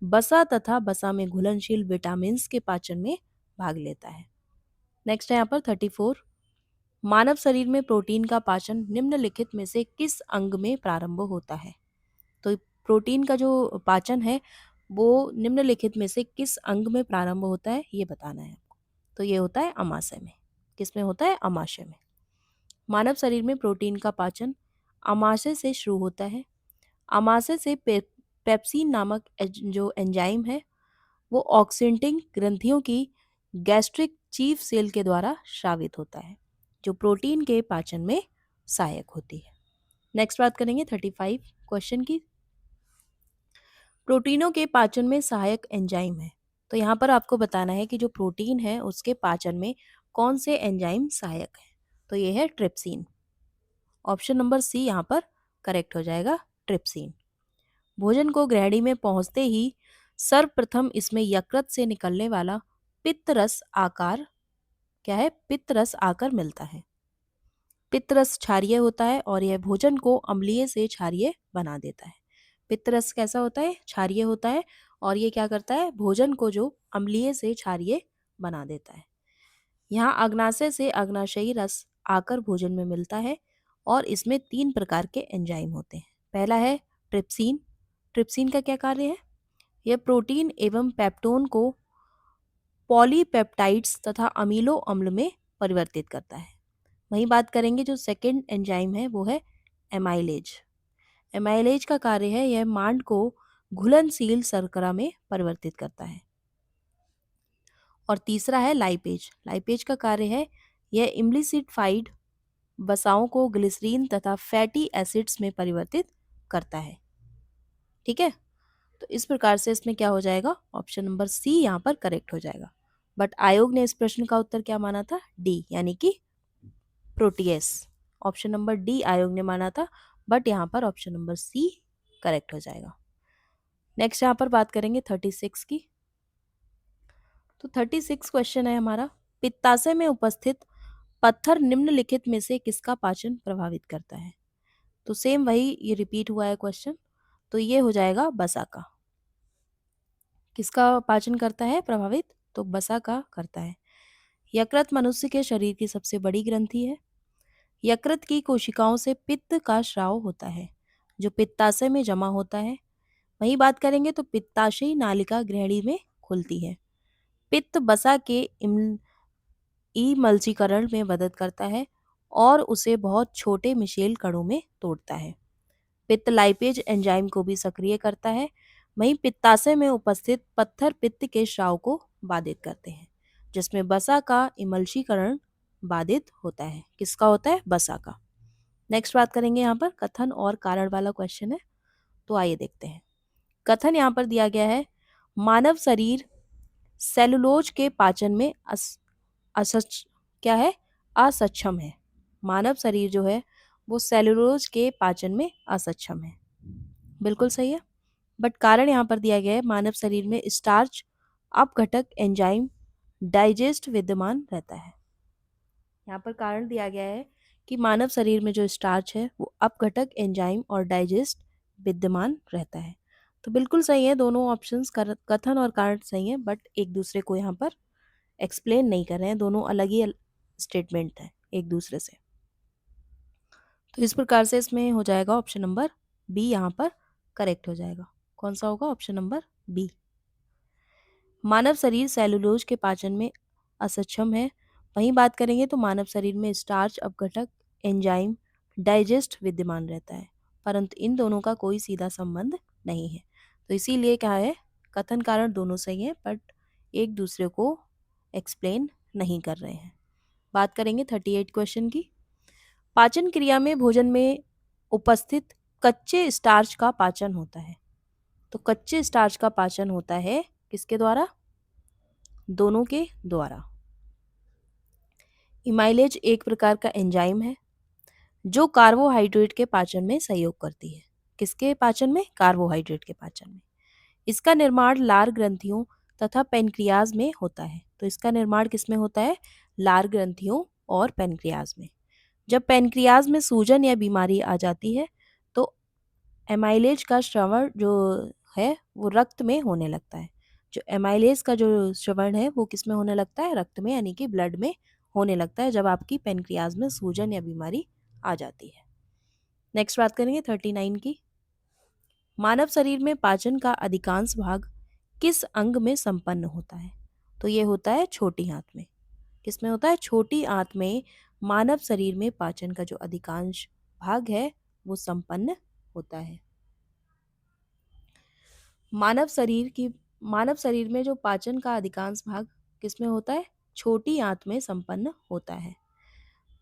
बसा तथा बसा में घुलनशील विटामिन के पाचन में भाग लेता है। नेक्स्ट है यहाँ पर 34। मानव शरीर में प्रोटीन का पाचन निम्नलिखित में से किस अंग में प्रारंभ होता है? तो प्रोटीन का जो पाचन है वो निम्नलिखित में से किस अंग में प्रारंभ होता है ये बताना है आपको। तो ये होता है अमाशय में। किस में होता है? अमाशय में। मानव शरीर में प्रोटीन का पाचन अमाशय से शुरू होता है। अमाशय से पेप्सिन नामक जो एंजाइम है वो ऑक्सीडेंटिंग ग्रंथियों की गैस्ट्रिक चीफ सेल के द्वारा स्रावित होता है, जो प्रोटीन के पाचन में सहायक होती है। नेक्स्ट बात करेंगे 35 क्वेश्चन की। प्रोटीनों के पाचन में सहायक एंजाइम है, तो यहाँ पर आपको बताना है कि जो प्रोटीन है उसके पाचन में कौन से एंजाइम सहायक है। तो ये है ट्रिप्सिन। ऑप्शन नंबर सी यहाँ पर करेक्ट हो जाएगा, ट्रिप्सिन। भोजन को ग्रहणी में पहुंचते ही सर्वप्रथम इसमें यकृत से निकलने वाला पित्तरस आकार क्या है? पित्तरस आकर मिलता है। पित्तरस क्षारीय होता है और यह भोजन को अम्लीय से क्षारीय बना देता है। पित्तरस कैसा होता है? क्षारीय होता है और ये क्या करता है? भोजन को जो अम्लीय से क्षारीय बना देता है। यहाँ अग्नाशय से अग्नाशयी रस आकर भोजन में मिलता है और इसमें 3 प्रकार के एंजाइम होते हैं। पहला है ट्रिप्सिन। ट्रिप्सिन का क्या कार्य है? यह प्रोटीन एवं पेप्टोन को पॉलीपेप्टाइड्स तथा अमीनो अम्ल में परिवर्तित करता है। वहीं बात करेंगे जो सेकंड एंजाइम है वो है एमाइलेज। एमाइलेज का कार्य है यह मांड को घुलनशील शर्करा में परिवर्तित करता है। और तीसरा है लाइपेज। लाइपेज का कार्य है यह इम्लिसिफाइड वसाओं को ग्लिसरीन तथा फैटी एसिड्स में परिवर्तित करता है। ठीक है, तो इस प्रकार से इसमें क्या हो जाएगा? ऑप्शन नंबर सी यहाँ पर करेक्ट हो जाएगा। बट आयोग ने इस प्रश्न का उत्तर क्या माना था? डी, यानी कि प्रोटीएस। ऑप्शन नंबर डी आयोग ने माना था, बट यहाँ पर ऑप्शन नंबर सी करेक्ट हो जाएगा। नेक्स्ट यहाँ पर बात करेंगे 36 की। तो 36 क्वेश्चन है हमारा, पित्ताशय में उपस्थित पत्थर निम्नलिखित में से किसका पाचन प्रभावित करता है? तो सेम वही ये रिपीट हुआ है क्वेश्चन, तो ये हो जाएगा बसा का। किसका पाचन करता है प्रभावित? तो बसा का करता है। यकृत मनुष्य के शरीर की सबसे बड़ी ग्रंथि है। यकृत की कोशिकाओं से पित्त का स्राव होता है जो पित्ताशय में जमा होता है। वहीं बात करेंगे तो पित्ताशयी नालिका ग्रहणी में खुलती है। पित्त बसा के इमल्चीकरण में मदद करता है और उसे बहुत छोटे मिशेल कणों में तोड़ता है। पित्त लाइपेज एंजाइम को भी सक्रिय करता है। वहीं पित्ताशय में उपस्थित पत्थर पित्त के स्राव को बाधित करते हैं, जिसमें बसा का इमल्चीकरण बाधित होता है। किसका होता है? बसा का। नेक्स्ट बात करेंगे यहाँ पर कथन और कारण वाला क्वेश्चन है, तो आइए देखते हैं। कथन यहाँ पर दिया गया है, मानव शरीर सेलुलोज के पाचन में क्या है? असक्षम है। मानव शरीर जो है वो सेलुलोज के पाचन में असक्षम है। बिल्कुल सही है, बट कारण यहाँ पर दिया गया है, मानव शरीर में स्टार्च अपघटक एंजाइम डाइजेस्ट विद्यमान रहता है। यहाँ पर कारण दिया गया है कि मानव शरीर में जो स्टार्च है वो अपघटक एंजाइम और डाइजेस्ट विद्यमान रहता है। तो बिल्कुल सही है, दोनों ऑप्शंस कथन और कारण सही है, बट एक दूसरे को यहाँ पर एक्सप्लेन नहीं कर रहे हैं, दोनों अलग ही स्टेटमेंट है एक दूसरे से। तो इस प्रकार से इसमें हो जाएगा ऑप्शन नंबर बी यहाँ पर करेक्ट हो जाएगा। कौन सा होगा? Option number B. मानव शरीर सेलुलोज के पाचन में असक्षम है। वहीं बात करेंगे तो मानव शरीर में स्टार्च अपघटक एंजाइम डाइजेस्ट विद्यमान रहता है, परंतु इन दोनों का कोई सीधा संबंध नहीं है। तो इसीलिए क्या है, कथन कारण दोनों सही है, बट एक दूसरे को एक्सप्लेन नहीं कर रहे हैं। बात करेंगे 38 क्वेश्चन की। पाचन क्रिया में भोजन में उपस्थित कच्चे स्टार्च का पाचन होता है। तो कच्चे स्टार्च का पाचन होता है किसके द्वारा? दोनों के द्वारा। इमाइलेज एक प्रकार का एंजाइम है जो कार्बोहाइड्रेट के पाचन में सहयोग करती है। किसके पाचन में? कार्बोहाइड्रेट के पाचन में। इसका निर्माण लार ग्रंथियों तथा पेनक्रियाज में होता है। तो इसका निर्माण किसमें होता है? लार ग्रंथियों और पैनक्रियाज में। जब पैनक्रियाज में सूजन या बीमारी आ जाती है तो एमाइलेज का श्रवण जो है वो रक्त में होने लगता है। जो एमाइलेज का जो श्रवण है वो किस में होने लगता है? रक्त में, यानी कि ब्लड में होने लगता है जब आपकी पैनक्रियाज में सूजन या बीमारी आ जाती है। नेक्स्ट बात करेंगे 39 की। मानव शरीर में पाचन का अधिकांश भाग किस अंग में संपन्न होता है? तो ये होता है छोटी आंत में। किस में होता है? छोटी आंत में मानव शरीर में पाचन का जो अधिकांश भाग है वो संपन्न होता है। मानव शरीर में जो पाचन का अधिकांश भाग किस में होता है? छोटी आंत में संपन्न होता है।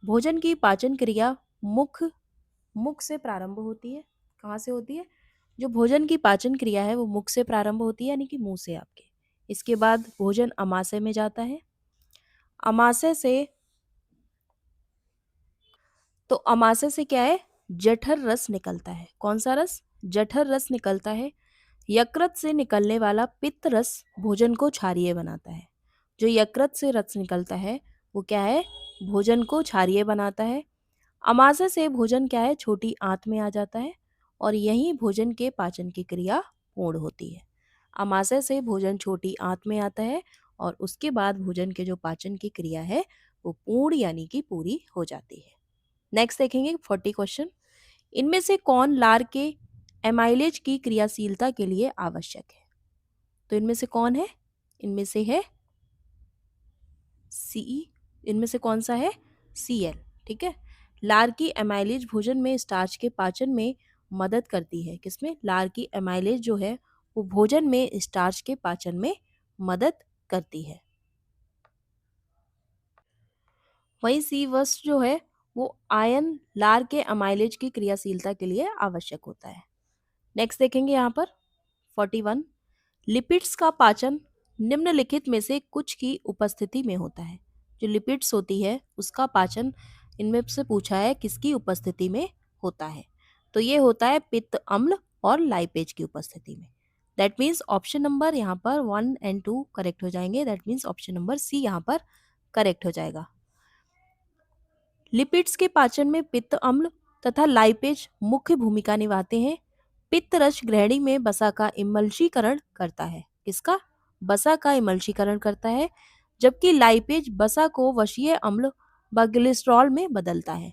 भोजन की पाचन क्रिया मुख से प्रारंभ होती है। कहाँ से होती है? जो भोजन की पाचन क्रिया है वो मुख से प्रारंभ होती है, यानी कि मुंह से आपके। इसके बाद भोजन अमाशय में जाता है। अमाशय से क्या है? जठर रस निकलता है। कौन सा रस? जठर रस निकलता है। यकृत से निकलने वाला पित्त रस भोजन को क्षारीय बनाता है। जो यकृत से रस निकलता है वो क्या है? भोजन को क्षारीय बनाता है। अमाशय से भोजन क्या है? छोटी आंत में आ जाता है और यहीं भोजन के पाचन की क्रिया पूर्ण होती है। अमाशय से भोजन छोटी आंत में आता है और उसके बाद भोजन के जो पाचन की क्रिया है वो पूर्ण यानी कि पूरी हो जाती है। नेक्स्ट देखेंगे 40 क्वेश्चन। इनमें से कौन लार के एमाइलेज की क्रियाशीलता के लिए आवश्यक है? तो इनमें से कौन है? इनमें से है सी। इनमें से कौन सा है? Cl। ठीक है। लार की एमाइलेज भोजन में स्टार्च के पाचन में मदद करती है। किसमें? लार की एमाइलेज जो है वो भोजन में स्टार्च के पाचन में मदद करती है। वहीं सी वस्त जो है वो आयन लार के एमाइलेज की क्रियाशीलता के लिए आवश्यक होता है। नेक्स्ट देखेंगे यहाँ पर 41। लिपिड्स का पाचन निम्नलिखित में से कुछ की उपस्थिति में होता है। जो लिपिड्स होती है उसका पाचन इनमें से पूछा है किसकी उपस्थिति में होता है? तो ये होता है पित्त अम्ल और लाइपेज की उपस्थिति में। दैट मीन्स ऑप्शन नंबर यहाँ पर 1 एंड 2 करेक्ट हो जाएंगे। That means option number C यहाँ पर करेक्ट हो जाएगा। लिपिड्स के पाचन में पित्त अम्ल तथा लाइपेज मुख्य भूमिका निभाते हैं। पित्त रस ग्रहणी में वसा का इमल्शीकरण करता है। किसका? वसा का इमल्शीकरण करता है। जबकि लाइपेज वसा को वशीय अम्ल व ग्लिसरॉल में बदलता है।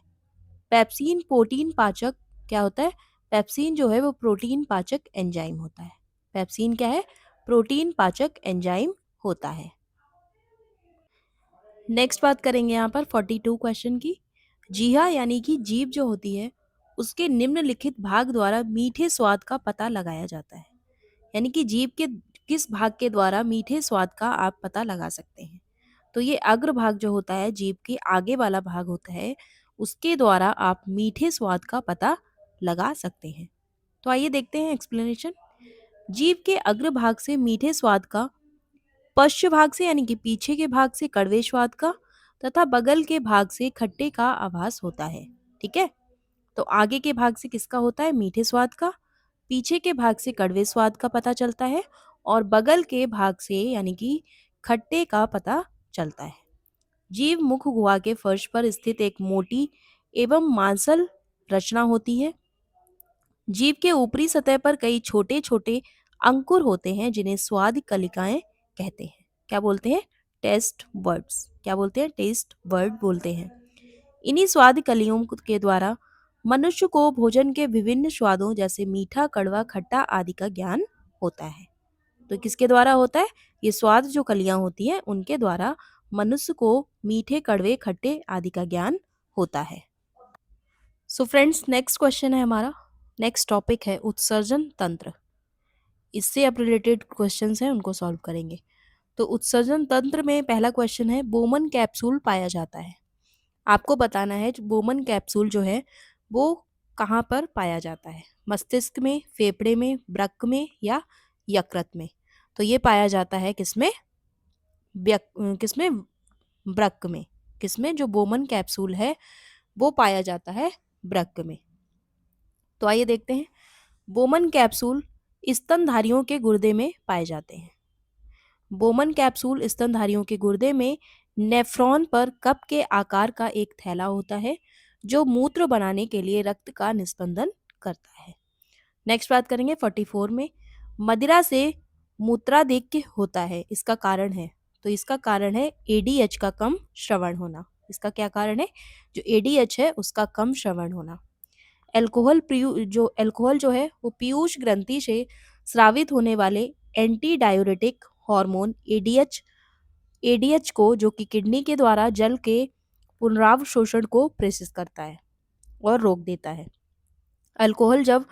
पेप्सिन प्रोटीन पाचक क्या होता है? पेप्सिन जो है वो प्रोटीन पाचक एंजाइम होता है। पेप्सिन क्या है? प्रोटीन पाचक एंजाइम होता है। नेक्स्ट बात करेंगे यहाँ पर 42 क्वेश्चन की। जीहा यानी कि जीभ जो होती है उसके निम्नलिखित भाग द्वारा मीठे स्वाद का पता लगाया जाता है। यानी कि जीभ के किस भाग के द्वारा मीठे स्वाद का आप पता लगा सकते हैं? तो ये अग्र भाग जो होता है, जीभ के आगे वाला भाग होता है, उसके द्वारा आप मीठे स्वाद का पता लगा सकते हैं। तो आइए देखते हैं एक्सप्लेनेशन। जीभ के अग्र भाग से मीठे स्वाद का, पश्च भाग से यानी कि पीछे के भाग से कड़वे स्वाद का तथा बगल के भाग से खट्टे का आभास होता है। ठीक है। तो आगे के भाग से किसका होता है? मीठे स्वाद का। पीछे के भाग से कड़वे स्वाद का पता चलता है और बगल के भाग से यानी कि खट्टे का पता चलता है। जीभ मुख गुहा के फर्श पर स्थित एक मोटी एवं मांसल रचना होती है। जीभ के ऊपरी सतह पर कई छोटे छोटे अंकुर होते हैं जिन्हें स्वाद कलिकाएं कहते हैं। क्या बोलते हैं? Test words. क्या बोलते हैं? टेस्ट वर्ड बोलते हैं। इन्हीं स्वाद कलियों के द्वारा मनुष्य को भोजन के विभिन्न स्वादों जैसे मीठा, कड़वा, खट्टा आदि का ज्ञान होता है। तो किसके द्वारा होता है? ये स्वाद जो कलियां होती हैं उनके द्वारा मनुष्य को मीठे, कड़वे, खट्टे आदि का ज्ञान होता है। सो फ्रेंड्स, नेक्स्ट क्वेश्चन है हमारा। नेक्स्ट टॉपिक है उत्सर्जन तंत्र। इससे अब रिलेटेड क्वेश्चंस हैं उनको सॉल्व करेंगे। तो उत्सर्जन तंत्र में पहला क्वेश्चन है, बोमन कैप्सूल पाया जाता है। आपको बताना है बोमन कैप्सूल जो है वो कहाँ पर पाया जाता है? मस्तिष्क में, फेफड़े में, वृक्क में या यकृत में? तो ये पाया जाता है किसमें? किसमें? वृक्क में। किसमें? जो बोमन कैप्सूल है वो पाया जाता है वृक्क में। तो आइए देखते हैं। बोमन कैप्सूल स्तनधारियों के गुर्दे में पाए जाते हैं। बोमन कैप्सूल स्तनधारियों के गुर्दे में नेफ्रॉन पर कप के आकार का एक थैला होता है जो मूत्र बनाने के लिए रक्त का निस्पंदन करता है। नेक्स्ट बात करेंगे 44 में, मदिरा से मूत्राधिक्य होता है, इसका कारण है। तो इसका कारण है एडीएच का कम श्रवण होना। इसका क्या कारण है? जो एडीएच है उसका कम श्रवण होना। अल्कोहल जो है वो पीयूष ग्रंथि से स्रावित होने वाले एंटी डायूरेटिक हार्मोन एडीएच को, जो कि किडनी के द्वारा जल के पुनरावशोषण को प्रेषित करता है और रोक देता है। अल्कोहल जब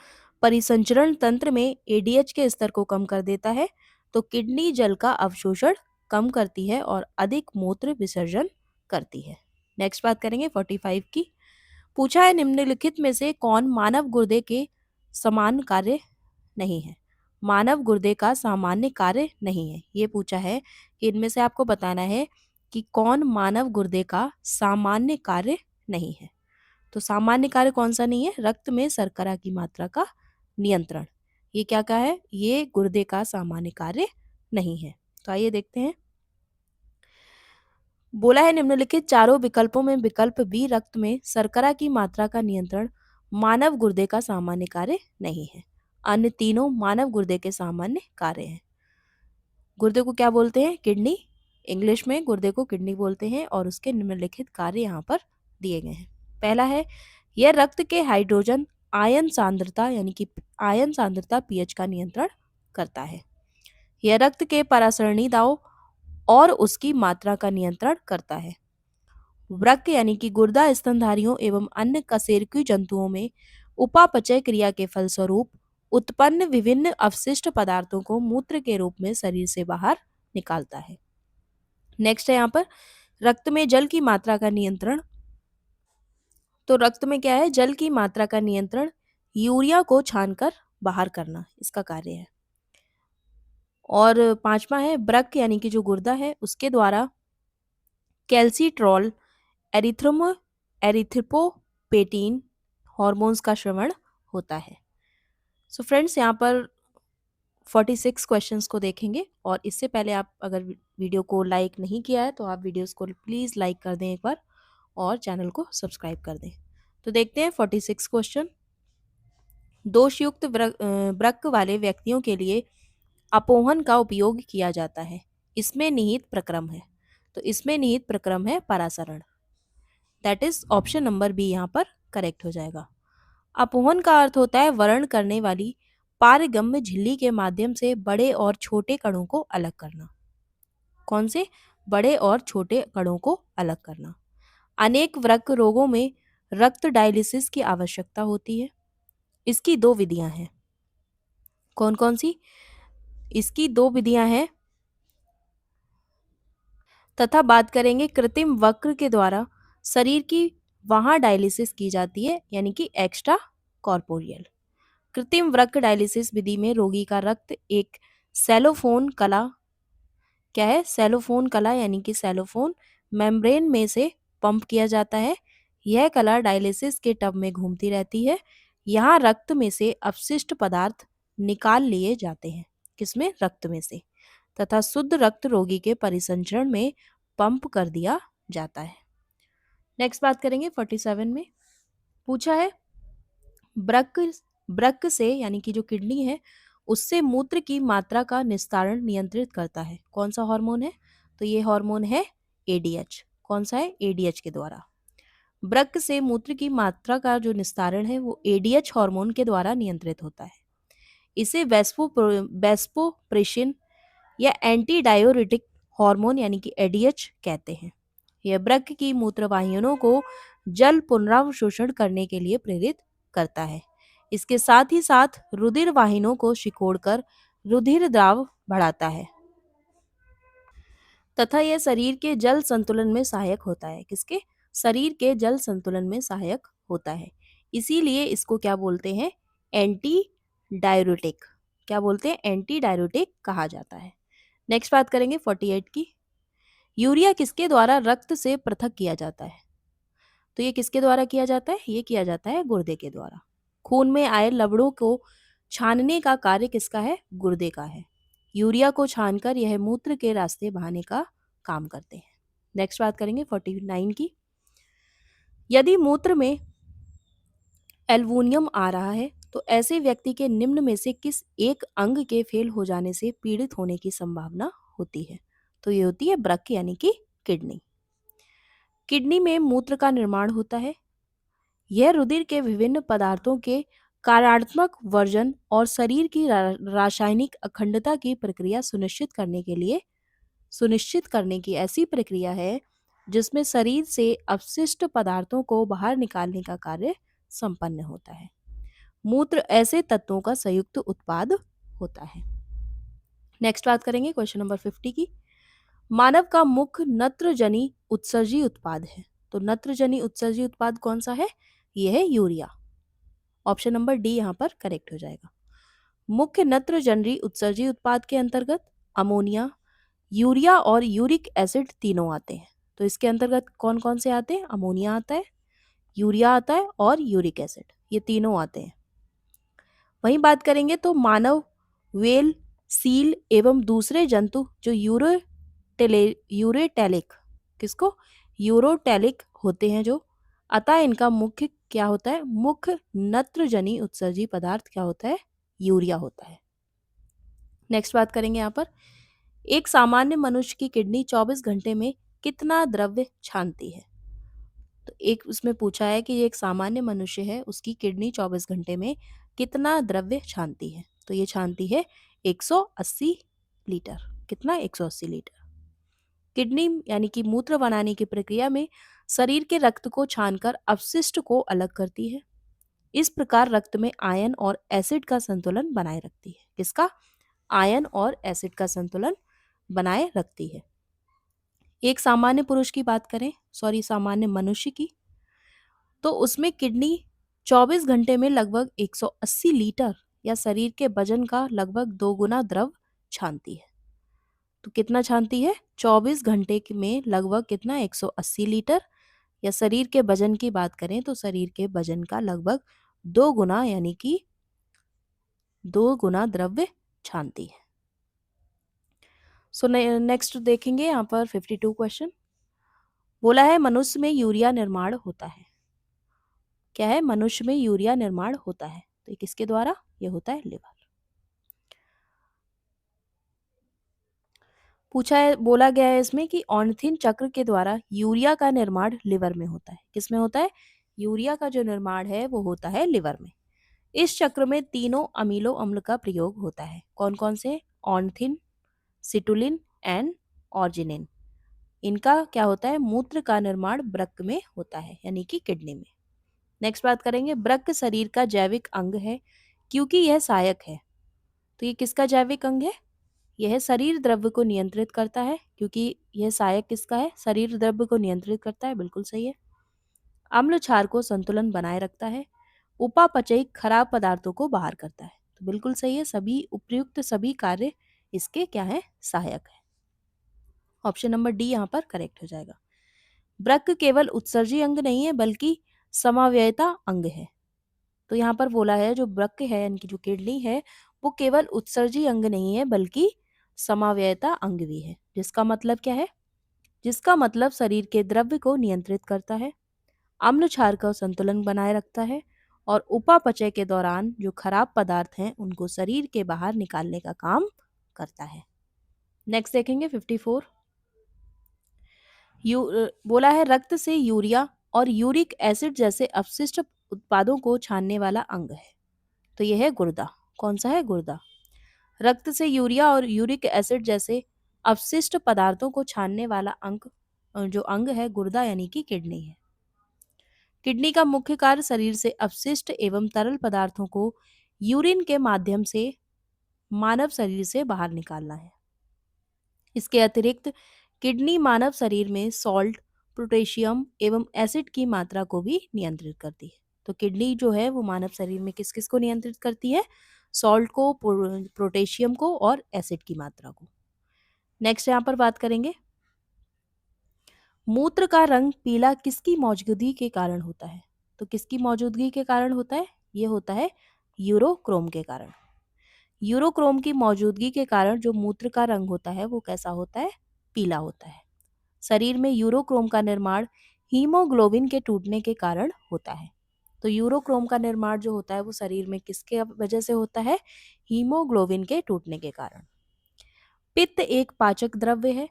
परिसंचरण तंत्र में एडीएच के स्तर को कम कर देता है तो किडनी जल का अवशोषण कम करती है और अधिक मूत्र विसर्जन करती है। नेक्स्ट बात करेंगे 45 की। पूछा है निम्नलिखित में से कौन मानव गुर्दे के समान कार्य नहीं है? मानव गुर्दे का सामान्य कार्य नहीं है, ये पूछा है कि इनमें से आपको बताना है कि कौन मानव गुर्दे का सामान्य कार्य नहीं है। तो सामान्य कार्य कौन सा नहीं है? रक्त में शर्करा की मात्रा का नियंत्रण। ये क्या का है? ये गुर्दे का सामान्य कार्य नहीं है। तो आइए देखते हैं। बोला है निम्नलिखित चारों विकल्पों में विकल्प बी रक्त में शर्करा की मात्रा का नियंत्रण मानव गुर्दे का सामान्य कार्य नहीं है। अन्य तीनों मानव गुर्दे के सामान्य कार्य हैं। गुर्दे को क्या बोलते हैं? किडनी। इंग्लिश में गुर्दे को किडनी बोलते हैं और उसके निम्नलिखित कार्य यहाँ पर दिए गए हैं। पहला है, यह रक्त के हाइड्रोजन आयन सांद्रता यानी कि आयन सांद्रता पीएच का नियंत्रण करता है। यह रक्त के परासरणी दाव और उसकी मात्रा का नियंत्रण करता है। वृक्क यानी कि गुर्दा स्तनधारियों एवं अन्य कशेरुकी जंतुओं में उपापचय क्रिया के फलस्वरूप उत्पन्न विभिन्न अवशिष्ट पदार्थों को मूत्र के रूप में शरीर से बाहर निकालता है। नेक्स्ट है यहाँ पर रक्त में जल की मात्रा का नियंत्रण। तो रक्त में क्या है? जल की मात्रा का नियंत्रण यूरिया को छानकर बाहर करना, इसका कार्य है। और पांचवा है वृक्क यानी कि जो गुर्दा है उसके द्वारा कैल्सिट्रॉल एरिथ्रोपोपेटिन हॉर्मोन्स का श्रवण होता है। सो फ्रेंड्स, यहाँ पर 46 क्वेश्चंस को देखेंगे और इससे पहले आप अगर वीडियो को लाइक नहीं किया है तो आप वीडियोस को प्लीज़ लाइक कर दें एक बार और चैनल को सब्सक्राइब कर दें। तो देखते हैं 46 क्वेश्चन। दोषयुक्त वृक्क वाले व्यक्तियों के लिए अपोहन का उपयोग किया जाता है। इसमें निहित प्रक्रम है। तो इसमें निहित प्रक्रम है परासरण। That is option number B यहाँ पर करेक्ट हो जाएगा। अपोहन का अर्थ होता है वर्ण करने वाली पारगम्य झिल्ली के माध्यम से बड़े और छोटे कणों को अलग करना। कौन से? बड़े और छोटे कणों को अलग करना। अनेक वृक्क रोगों में रक्त डायलिसिस की आवश्यकता होती है। इसकी दो विधियां हैं। कौन कौन सी? इसकी दो विधियां हैं तथा बात करेंगे कृत्रिम वक्र के द्वारा शरीर की वहां डायलिसिस की जाती है यानी कि एक्स्ट्रा कॉर्पोरियल। कृत्रिम वृक्क डायलिसिस विधि में रोगी का रक्त एक सेलोफोन कला, क्या है? सेलोफोन कला यानी कि सेलोफोन मेम्ब्रेन में से पंप किया जाता है। यह कला डायलिसिस के टब में घूमती रहती है। यहाँ रक्त में से अपशिष्ट पदार्थ निकाल लिए जाते हैं। किसमें? रक्त में से। तथा शुद्ध रक्त रोगी के परिसंचरण में पंप कर दिया जाता है। नेक्स्ट बात करेंगे 47 में। पूछा है वृक्क वृक्क से यानी कि जो किडनी है उससे मूत्र की मात्रा का निस्तारण नियंत्रित करता है। कौन सा हार्मोन है? तो ये हार्मोन है एडीएच। कौन सा है? एडीएच के द्वारा। वृक्क से मूत्र की मात्रा का जो निस्तारण है वो एडीएच हार्मोन के द्वारा नियंत्रित होता है। इसे वेस्पोप्रेसिन या एंटी डायोरेटिक हार्मोन यानी कि एडीएच कहते हैं। यह वृक्क की मूत्रवाहिनियों को जल पुनरावशोषण करने के लिए प्रेरित करता है। इसके साथ ही साथ रुधिर वाहिनियों को सिकोड़कर रुधिर दाब बढ़ाता है तथा यह शरीर के जल संतुलन में सहायक होता है। किसके? शरीर के जल संतुलन में सहायक होता है। इसीलिए इसको क्या बोलते हैं? Anti diuretic. क्या बोलते हैं? एंटी डायरेटिक कहा जाता है। नेक्स्ट बात करेंगे 48 की। यूरिया किसके द्वारा रक्त से पृथक किया जाता है? तो ये किसके द्वारा किया जाता है? ये किया जाता है गुर्दे के द्वारा। खून में आए लवणों को छानने का कार्य किसका है? गुर्दे का है। यूरिया को छानकर यह मूत्र के रास्ते बहाने का काम करते हैं। नेक्स्ट बात करेंगे 49 की। यदि मूत्र में एल्वोनियम आ रहा है तो ऐसे व्यक्ति के निम्न में से किस एक अंग के फेल हो जाने से पीड़ित होने की संभावना होती है? तो ये होती है वृक्क यानी कि किडनी। किडनी में मूत्र का निर्माण होता है। यह रुधिर के विभिन्न पदार्थों के कार्यात्मक वर्जन और शरीर की रासायनिक अखंडता की प्रक्रिया सुनिश्चित करने की ऐसी प्रक्रिया है जिसमें शरीर से अपशिष्ट पदार्थों को बाहर निकालने का कार्य संपन्न होता है। मूत्र ऐसे तत्वों का संयुक्त उत्पाद होता है। नेक्स्ट बात करेंगे क्वेश्चन नंबर 50 की। मानव का मुख्य नत्रजनी उत्सर्जी उत्पाद है। तो नत्रजनी उत्सर्जी उत्पाद कौन सा है? यह है यूरिया। ऑप्शन नंबर डी यहाँ पर करेक्ट हो जाएगा। मुख्य नत्रजनरी उत्सर्जी उत्पाद के अंतर्गत अमोनिया, यूरिया और यूरिक एसिड तीनों आते हैं। तो इसके अंतर्गत कौन कौन से आते हैं? अमोनिया आता है, यूरिया आता है और यूरिक एसिड, ये तीनों आते हैं। वहीं बात करेंगे तो मानव, वेल, सील एवं दूसरे जंतु जो यूरोटेलिक यूरोटेलिक होते हैं जो, अतः इनका मुख्य क्या होता है? मुख्य नत्रजनी उत्सर्जी पदार्थ क्या होता है? यूरिया होता है। नेक्स्ट बात करेंगे यहाँ पर, एक सामान्य मनुष्य की किडनी 24 घंटे में कितना द्रव्य छानती है? तो एक उसमें पूछा है कि एक सामान्य मनुष्य है, उसकी किडनी 24 घंटे में कितना द्रव्य छानती है? तो ये छानती है 180 लीटर। कितना? 180 लीटर। किडनी यानी कि मूत्र बनाने की प्रक्रिया में शरीर के रक्त को छानकर अपशिष्ट को अलग करती है। इस प्रकार रक्त में आयन और एसिड का संतुलन बनाए रखती है। किसका? आयन और एसिड का संतुलन बनाए रखती है। एक सामान्य पुरुष की बात करें, सामान्य मनुष्य की, तो उसमें किडनी 24 घंटे में लगभग 180 लीटर या शरीर के वजन का लगभग 2 गुना द्रव छानती है। तो कितना छानती है? 24 घंटे में लगभग कितना? 180 लीटर, या शरीर के वजन की बात करें तो शरीर के वजन का लगभग 2 गुना यानी कि 2 गुना द्रव्य छानती है। सो नेक्स्ट देखेंगे यहाँ पर 52 क्वेश्चन। बोला है मनुष्य में यूरिया निर्माण होता है। क्या है? मनुष्य में यूरिया निर्माण होता है। तो ये किसके द्वारा? ये होता है लिवर। पूछा है, बोला गया है इसमें कि ऑर्निथिन चक्र के द्वारा यूरिया का निर्माण लिवर में होता है। किसमें होता है? यूरिया का जो निर्माण है वो होता है लिवर में। इस चक्र में तीनों अमीनो अम्ल का प्रयोग होता है। कौन कौन से? Ornithine, citrulline and arginine. इनका क्या होता है? मूत्र का निर्माण वृक्क में होता है यानी कि किडनी में। नेक्स्ट बात करेंगे, वृक्क शरीर का जैविक अंग है क्योंकि यह सहायक है। तो ये किसका जैविक अंग है? यह शरीर द्रव्य को नियंत्रित करता है, क्योंकि यह सहायक किसका है? शरीर द्रव्य को नियंत्रित करता है, बिल्कुल सही है। अम्ल क्षार को संतुलन बनाए रखता है। उपापचयी खराब पदार्थों को बाहर करता है, तो बिल्कुल सही है। सभी उपर्युक्त सभी कार्य इसके क्या है? सहायक है। ऑप्शन नंबर डी यहाँ पर करेक्ट हो जाएगा। वृक्क केवल उत्सर्जी अंग नहीं है बल्कि समावयता अंग है। तो यहाँ पर बोला है जो वृक्क है यानी कि जो किडनी है वो केवल उत्सर्जी अंग नहीं है बल्कि समावयता अंग भी है। जिसका मतलब क्या है? जिसका मतलब शरीर के द्रव्य को नियंत्रित करता है, अम्ल क्षार का संतुलन बनाए रखता है और उपापचय के दौरान जो खराब पदार्थ हैं उनको शरीर के बाहर निकालने का काम करता है। नेक्स्ट देखेंगे 54। बोला है रक्त से यूरिया और यूरिक एसिड जैसे अपशिष्ट उत्पादों को छानने वाला अंग है। तो यह है गुर्दा। कौन सा है? गुर्दा। रक्त से यूरिया और यूरिक एसिड जैसे अपशिष्ट पदार्थों को छानने वाला अंग जो अंग है गुर्दा यानी कि किडनी है। किडनी का मुख्य कार्य शरीर से अपशिष्ट एवं तरल पदार्थों को यूरिन के माध्यम से मानव शरीर से बाहर निकालना है। इसके अतिरिक्त किडनी मानव शरीर में सॉल्ट, पोटेशियम एवं एसिड की मात्रा को भी नियंत्रित करती है। तो किडनी जो है वो मानव शरीर में किस किस को नियंत्रित करती है? सॉल्ट को, पोटेशियम को और एसिड की मात्रा को। नेक्स्ट यहाँ पर बात करेंगे, मूत्र का रंग पीला किसकी मौजूदगी के कारण होता है? तो किसकी मौजूदगी के कारण होता है? ये होता है यूरोक्रोम के कारण। यूरोक्रोम की मौजूदगी के कारण जो मूत्र का रंग होता है वो कैसा होता है? पीला होता है। शरीर में यूरोक्रोम का निर्माण हीमोग्लोबिन के टूटने के कारण होता है। तो यूरोक्रोम का निर्माण जो होता है वो शरीर में किसके वजह से होता है? हीमोग्लोबिन के टूटने के कारण। पित्त एक पाचक द्रव्य है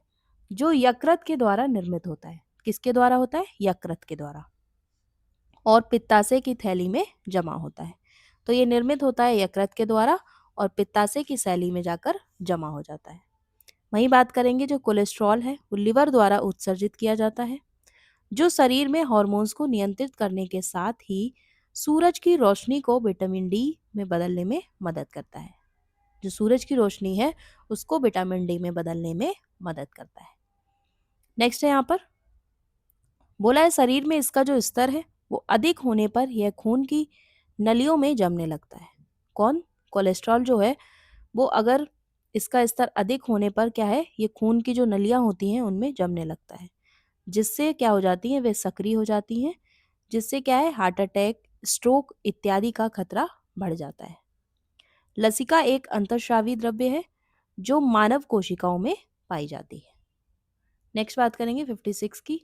जो यकृत के द्वारा निर्मित होता है। किसके द्वारा होता है? यकृत के द्वारा। और पित्ताशय की थैली में जमा होता है। तो ये निर्मित होता है यकृत के द्वारा और पित्ताशय की थैली में जाकर जमा हो जाता है। वहीं बात करेंगे जो कोलेस्ट्रॉल है वो लिवर द्वारा उत्सर्जित किया जाता है, जो शरीर में हार्मोन्स को नियंत्रित करने के साथ ही सूरज की रोशनी को विटामिन डी में बदलने में मदद करता है। जो सूरज की रोशनी है उसको विटामिन डी में बदलने में मदद करता है। नेक्स्ट है यहाँ पर बोला है शरीर में इसका जो स्तर है वो अधिक होने पर यह खून की नलियों में जमने लगता है। कौन? कोलेस्ट्रॉल जो है वो अगर इसका स्तर अधिक होने पर क्या है, ये खून की जो नलियां होती हैं उनमें जमने लगता है, जिससे क्या हो जाती हैं, वे सक्रिय हो जाती हैं, जिससे क्या है, हार्ट अटैक, स्ट्रोक इत्यादि का खतरा बढ़ जाता है। लसिका एक अंतर्स्रावी द्रव्य है जो मानव कोशिकाओं में पाई जाती है। नेक्स्ट बात करेंगे 56 की।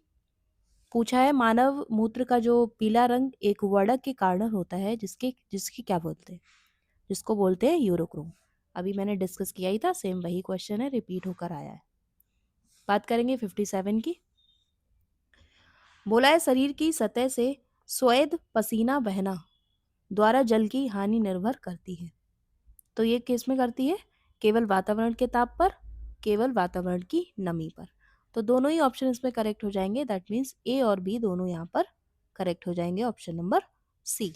पूछा है मानव मूत्र का जो पीला रंग एक वर्णक के कारण होता है जिसकी क्या बोलते हैं? जिसको बोलते हैं यूरोक्रोम। अभी मैंने डिस्कस किया ही था, सेम वही क्वेश्चन है, रिपीट होकर आया है। बात करेंगे 57 की। बोला है शरीर की सतह से स्वेद पसीना बहना द्वारा जल की हानि निर्भर करती है। तो ये किस में करती है? केवल वातावरण के ताप पर, केवल वातावरण की नमी पर। तो दोनों ही ऑप्शन इसमें करेक्ट हो जाएंगे। दैट मीन्स ए और बी दोनों यहाँ पर करेक्ट हो जाएंगे, ऑप्शन नंबर सी।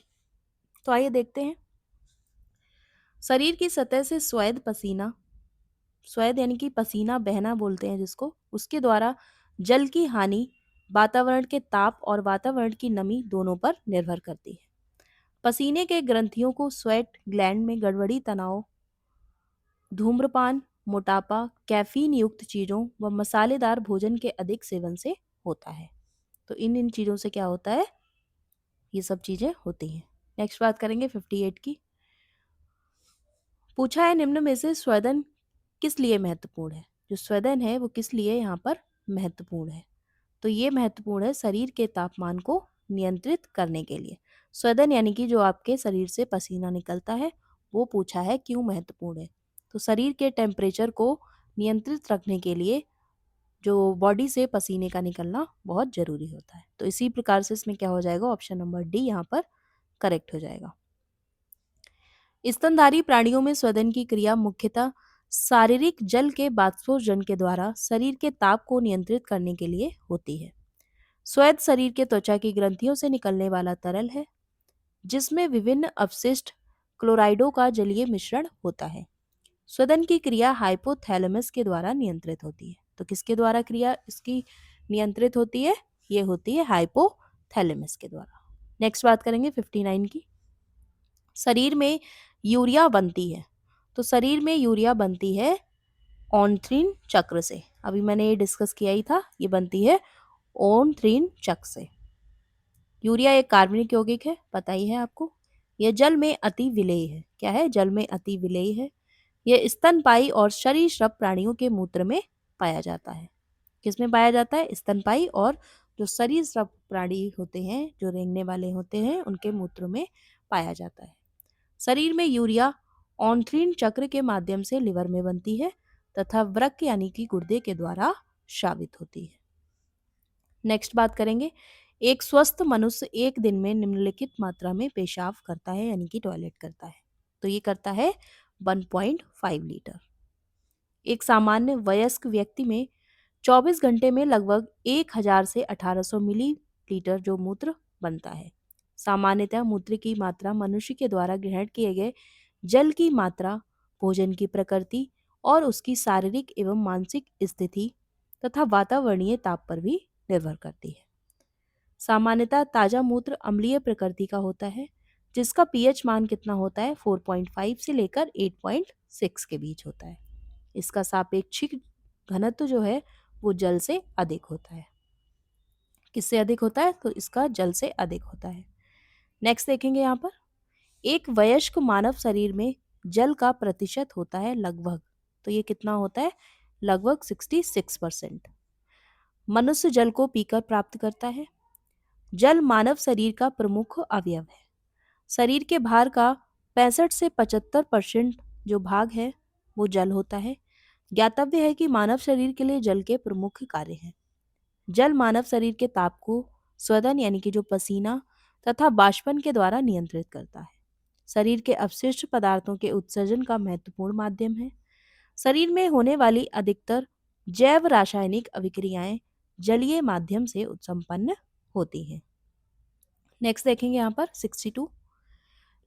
तो आइए देखते हैं। शरीर की सतह से स्वेद पसीना, स्वेद यानी कि पसीना बहना बोलते हैं जिसको, उसके द्वारा जल की हानि वातावरण के ताप और वातावरण की नमी दोनों पर निर्भर करती है। पसीने के ग्रंथियों को स्वेट ग्लैंड में गड़बड़ी, तनाव, धूम्रपान, मोटापा, कैफीन युक्त चीजों व मसालेदार भोजन के अधिक सेवन से होता है। तो इन चीजों से क्या होता है? ये सब चीजें होती हैं। नेक्स्ट बात करेंगे 58 की। पूछा है निम्न में से स्वेदन किस लिए महत्वपूर्ण है? जो स्वेदन है वो किस लिए यहाँ पर महत्वपूर्ण है? तो ये महत्वपूर्ण है शरीर के तापमान को नियंत्रित करने के लिए। स्वेदन यानी कि जो आपके शरीर से पसीना निकलता है वो पूछा है क्यों महत्वपूर्ण है। तो शरीर के टेम्परेचर को नियंत्रित रखने के लिए जो बॉडी से पसीने का निकलना बहुत जरूरी होता है। तो इसी प्रकार से इसमें क्या हो जाएगा, ऑप्शन नंबर डी यहाँ पर करेक्ट हो जाएगा। स्तनधारी प्राणियों में स्वेदन की क्रिया मुख्यतः शारीरिक जल के बाष्पोत्सर्जन के द्वारा शरीर के ताप को नियंत्रित करने के लिए होती है। स्वेद शरीर के त्वचा की ग्रंथियों से निकलने वाला तरल है जिसमें विभिन्न अपशिष्ट क्लोराइडों का जलीय मिश्रण होता है। स्वेदन की क्रिया हाइपोथैलेमस के द्वारा नियंत्रित होती है। तो किसके द्वारा क्रिया इसकी नियंत्रित होती है? ये होती है हाइपोथैलेमस के द्वारा। नेक्स्ट बात करेंगे 59 की। शरीर में यूरिया बनती है। तो शरीर में यूरिया बनती है ऑन्थ्रीन चक्र से। अभी मैंने ये डिस्कस किया ही था, ये बनती है ऑन्थ्रीन चक्र से। यूरिया एक कार्बनिक यौगिक है, पता ही है आपको। यह जल में अति विलेय है। क्या है? जल में अति विलेय है। यह स्तनपायी और सरीसृप प्राणियों के मूत्र में पाया जाता है। किसमें पाया जाता है? स्तनपायी और जो सरीसृप प्राणी होते हैं, जो रेंगने वाले होते हैं, उनके मूत्र में पाया जाता है। शरीर में यूरिया ऑन्थ्रीन चक्र के माध्यम से लिवर में बनती है तथा वृक्क यानी कि गुर्दे के द्वारा स्रावित होती है। नेक्स्ट बात करेंगे, एक स्वस्थ मनुष्य एक दिन में निम्नलिखित मात्रा में पेशाब करता है यानी कि टॉयलेट करता है। तो ये करता है 1.5 लीटर। एक सामान्य वयस्क व्यक्ति में 24 घंटे में लगभग 1000 से 1800 मिलीलीटर जो मूत्र बनता है। सामान्यतः मूत्र की मात्रा मनुष्य के द्वारा ग्रहण किए गए जल की मात्रा, भोजन की प्रकृति और उसकी शारीरिक एवं मानसिक स्थिति तथा वातावरणीय ताप पर भी निर्भर करती है। सामान्यतः ताजा मूत्र अम्लीय प्रकृति का होता है जिसका पीएच मान कितना होता है? 4.5 से लेकर 8.6 के बीच होता है। इसका सापेक्षिक घनत्व जो है वो जल से अधिक होता है। किससे अधिक होता है? तो इसका जल से अधिक होता है। नेक्स्ट देखेंगे यहाँ पर, एक वयस्क मानव शरीर में जल का प्रतिशत होता है लगभग, तो ये कितना होता है? लगभग 66%। मनुष्य जल को पीकर प्राप्त करता है। जल मानव शरीर का प्रमुख अवयव है। शरीर के भार का 65 से 75% जो भाग है वो जल होता है। ज्ञातव्य है कि मानव शरीर के लिए जल के प्रमुख कार्य हैं। जल मानव शरीर के ताप को स्वेदन यानी कि जो पसीना तथा बाष्पन के द्वारा नियंत्रित करता है। शरीर के अपशिष्ट पदार्थों के उत्सर्जन का महत्वपूर्ण माध्यम है। शरीर में होने वाली अधिकतर जैव रासायनिक अभिक्रियाएं जलीय माध्यम से संपन्न होती हैं। नेक्स्ट देखेंगे यहाँ पर 62।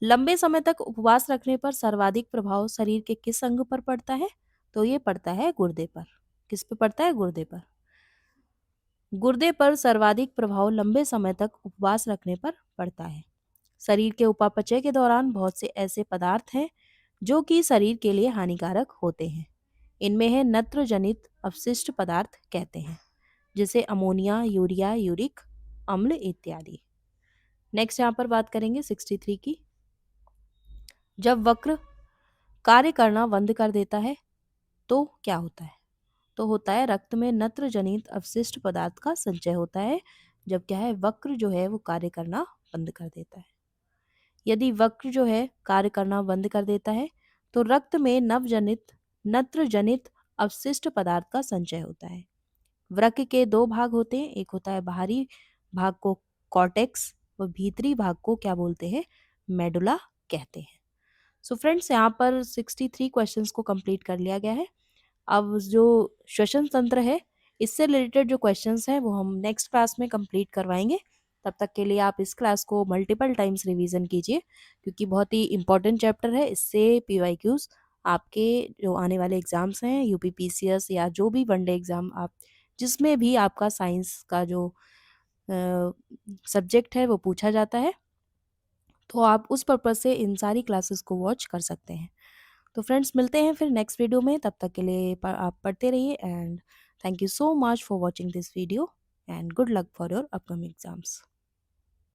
लंबे समय तक उपवास रखने पर सर्वाधिक प्रभाव शरीर के किस अंग पर पड़ता है? तो ये पड़ता है गुर्दे पर। किस पे पड़ता है? गुर्दे पर। गुर्दे पर सर्वाधिक प्रभाव लंबे समय तक उपवास रखने पर पड़ता है। शरीर के उपापचय के दौरान बहुत से ऐसे पदार्थ हैं जो कि शरीर के लिए हानिकारक होते हैं। इनमें है नत्र जनित अपशिष्ट पदार्थ कहते हैं, जैसे अमोनिया, यूरिया, यूरिक अम्ल इत्यादि। नेक्स्ट यहाँ पर बात करेंगे 63 की। जब वक्र कार्य करना बंद कर देता है तो क्या होता है? तो होता है रक्त में नत्र जनित अपशिष्ट पदार्थ का संचय होता है जब क्या है वक्र जो है वो कार्य करना बंद कर देता है। यदि वक्र जो है कार्य करना बंद कर देता है तो रक्त में नवजनित नत्र जनित अपशिष्ट पदार्थ का संचय होता है। वृक्क के दो भाग होते हैं, एक होता है बाहरी भाग को कॉर्टेक्स और भीतरी भाग को क्या बोलते हैं? मेडुला कहते हैं। सो फ्रेंड्स, यहाँ पर 63 क्वेश्चंस को कंप्लीट कर लिया गया है। अब जो श्वसन तंत्र है इससे रिलेटेड जो क्वेश्चंस हैं वो हम नेक्स्ट क्लास में कंप्लीट करवाएंगे। तब तक के लिए आप इस क्लास को मल्टीपल टाइम्स रिवीजन कीजिए क्योंकि बहुत ही इंपॉर्टेंट चैप्टर है। इससे पीवाईक्यूज आपके जो आने वाले एग्जाम्स हैं यूपी पीसीएस या जो भी वनडे एग्जाम आप जिसमें भी आपका साइंस का जो सब्जेक्ट है वो पूछा जाता है, तो आप उस पर्पज़ से इन सारी क्लासेस को वॉच कर सकते हैं। तो फ्रेंड्स, मिलते हैं फिर नेक्स्ट वीडियो में। तब तक के लिए आप पढ़ते रहिए and thank you so much for watching this video and good luck for your upcoming exams.